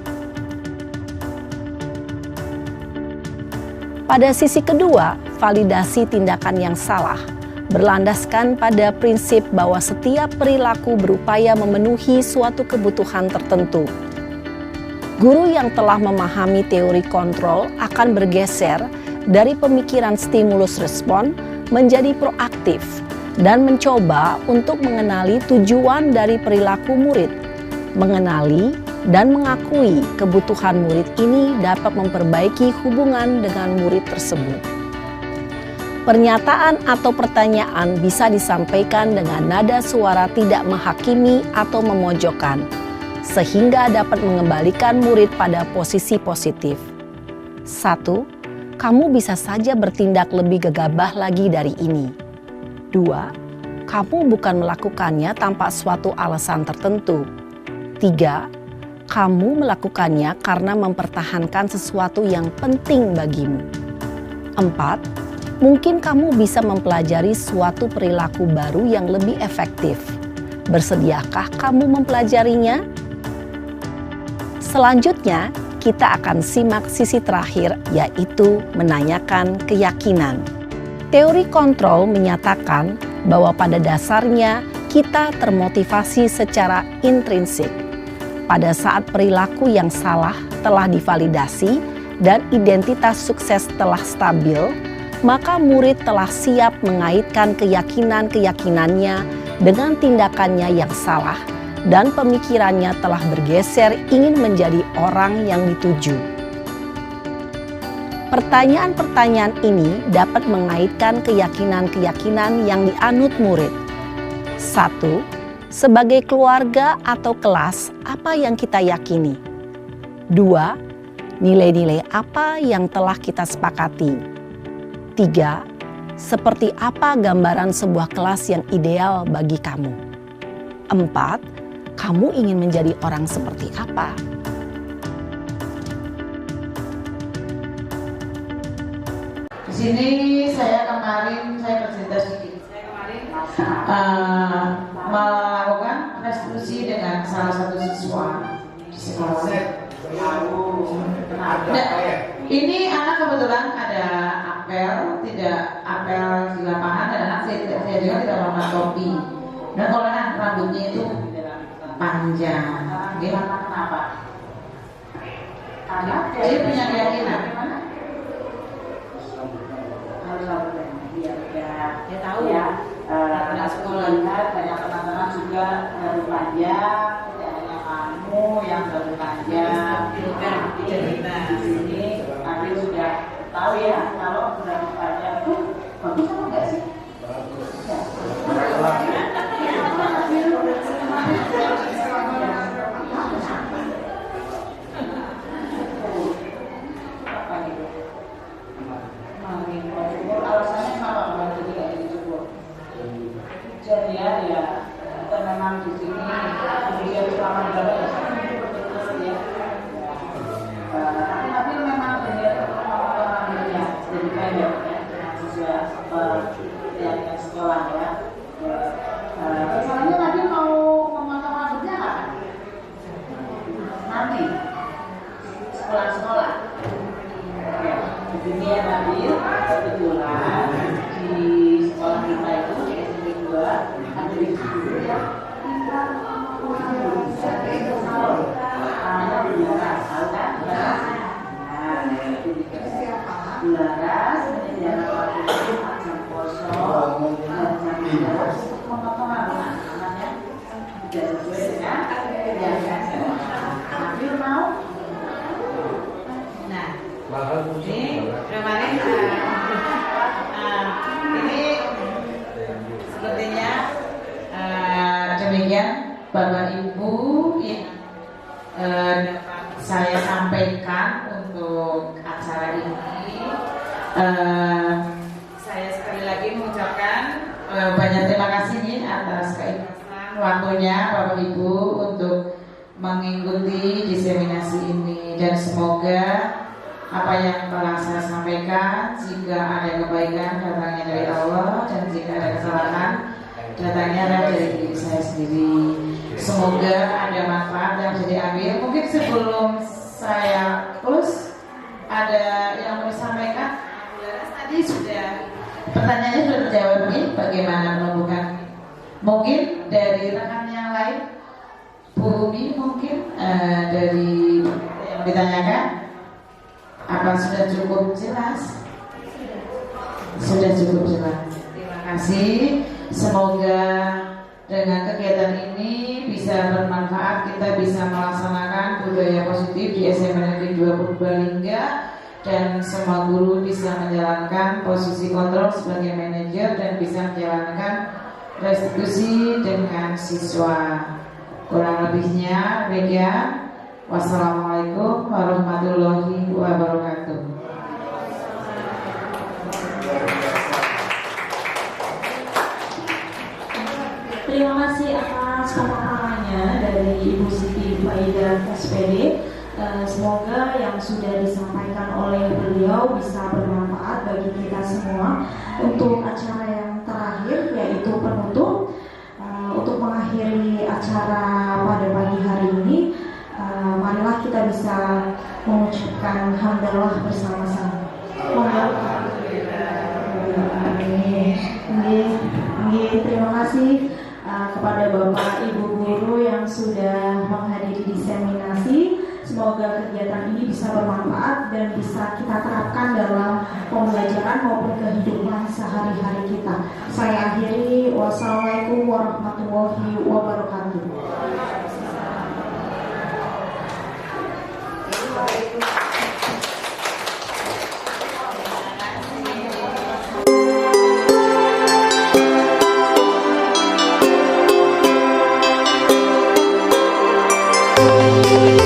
Pada sisi kedua, validasi tindakan yang salah berlandaskan pada prinsip bahwa setiap perilaku berupaya memenuhi suatu kebutuhan tertentu. Guru yang telah memahami teori kontrol akan bergeser dari pemikiran stimulus respon menjadi proaktif dan mencoba untuk mengenali tujuan dari perilaku murid. Mengenali dan mengakui kebutuhan murid ini dapat memperbaiki hubungan dengan murid tersebut. Pernyataan atau pertanyaan bisa disampaikan dengan nada suara tidak menghakimi atau memojokkan, sehingga dapat mengembalikan murid pada posisi positif. 1. Kamu bisa saja bertindak lebih gegabah lagi dari ini. 2. Kamu bukan melakukannya tanpa suatu alasan tertentu. 3. Kamu melakukannya karena mempertahankan sesuatu yang penting bagimu. 4. Mungkin kamu bisa mempelajari suatu perilaku baru yang lebih efektif. Bersediakah kamu mempelajarinya? Selanjutnya, kita akan simak sisi terakhir, yaitu menanyakan keyakinan. Teori kontrol menyatakan bahwa pada dasarnya kita termotivasi secara intrinsik. Pada saat perilaku yang salah telah divalidasi dan identitas sukses telah stabil, maka murid telah siap mengaitkan keyakinan-keyakinannya dengan tindakannya yang salah, dan pemikirannya telah bergeser ingin menjadi orang yang dituju. Pertanyaan-pertanyaan ini dapat mengaitkan keyakinan-keyakinan yang dianut murid. 1. Sebagai keluarga atau kelas, apa yang kita yakini? 2. Nilai-nilai apa yang telah kita sepakati? 3. Seperti apa gambaran sebuah kelas yang ideal bagi kamu? 4. Kamu ingin menjadi orang seperti apa?
Di sini saya kemarin kerja cerita sedikit. Saya kemarin melakukan restitusi dengan salah satu siswa di sekolah. Nah, ini anak kebetulan ada apel, tidak apel di lapangan, dan anak saya juga tidak memakai topi. Dan kalau rambutnya itu panjang, kenapa? Karena dia punya keyakinan. Dia tahu ya. Anak sekolah lihat banyak teman-teman juga rambut panjang, tidak hanya kamu yang rambut panjang. Cerita di sini, tapi sudah tahu ya kalau rambut panjang itu bagus apa enggak sih? Alasannya apa kalau tidak dicukur? Jadi ya kita memang di sini usia selama berapa ya? Tapi memang benar pemotongannya jadi pendek ya, mahasiswa yang sekolah ya. Misalnya tadi mau memotong rambutnya kapan? Nanti sekolah-sekolah. Ini ya Nabil, kebetulan di sekolah kita itu di SMP 2 ada di situ ya kita namanya Bularas, tahu kan? Nah, itu Bularas menyediakan waktu jam kosong dan jam 12 untuk pemotongan namanya tidak sesuai dengan kebiasaan sekolah. Nabil mau? Nah, ini kemarin ini sepertinya demikian Bapak Ibu yang saya sampaikan untuk acara ini. Saya sekali lagi mengucapkan banyak terima kasih nih atas keikhlasan waktunya Bapak Ibu untuk mengikuti diseminasi ini, dan semoga apa yang telah saya sampaikan, jika ada kebaikan datangnya dari Allah, dan jika ada kesalahan datangnya dari diri saya sendiri. Semoga ada manfaat yang bisa diambil. Mungkin sebelum saya close, ada yang mau disampaikan? Tadi sudah pertanyaannya sudah terjawab nih, bagaimana menumbuhkan? Mungkin dari rekan yang lain, Bu Umi mungkin dari yang ditanyakan. Apa sudah cukup jelas? Sudah cukup jelas. Terima kasih. Semoga dengan kegiatan ini bisa bermanfaat, kita bisa melaksanakan budaya positif di SMA Negeri 2 Purbalingga, dan semua guru bisa menjalankan posisi kontrol sebagai manajer dan bisa menjalankan restitusi dengan siswa. Kurang lebihnya demikian. Wassalamualaikum warahmatullahi wabarakatuh.
Terima kasih atas pemahamannya dari Ibu Siti Faidah SPD. Semoga yang sudah disampaikan oleh beliau bisa bermanfaat bagi kita semua. Untuk acara yang terakhir yaitu penutup, untuk mengakhiri acara pada pagi hari ini, marilah kita bisa mengucapkan hamdalah bersama-sama. Terima kasih kepada Bapak Ibu guru yang sudah menghadiri diseminasi. Semoga kegiatan ini bisa bermanfaat dan bisa kita terapkan dalam pembelajaran maupun kehidupan sehari-hari kita. Saya akhiri, wassalamualaikum warahmatullahi wabarakatuh.
Thank you.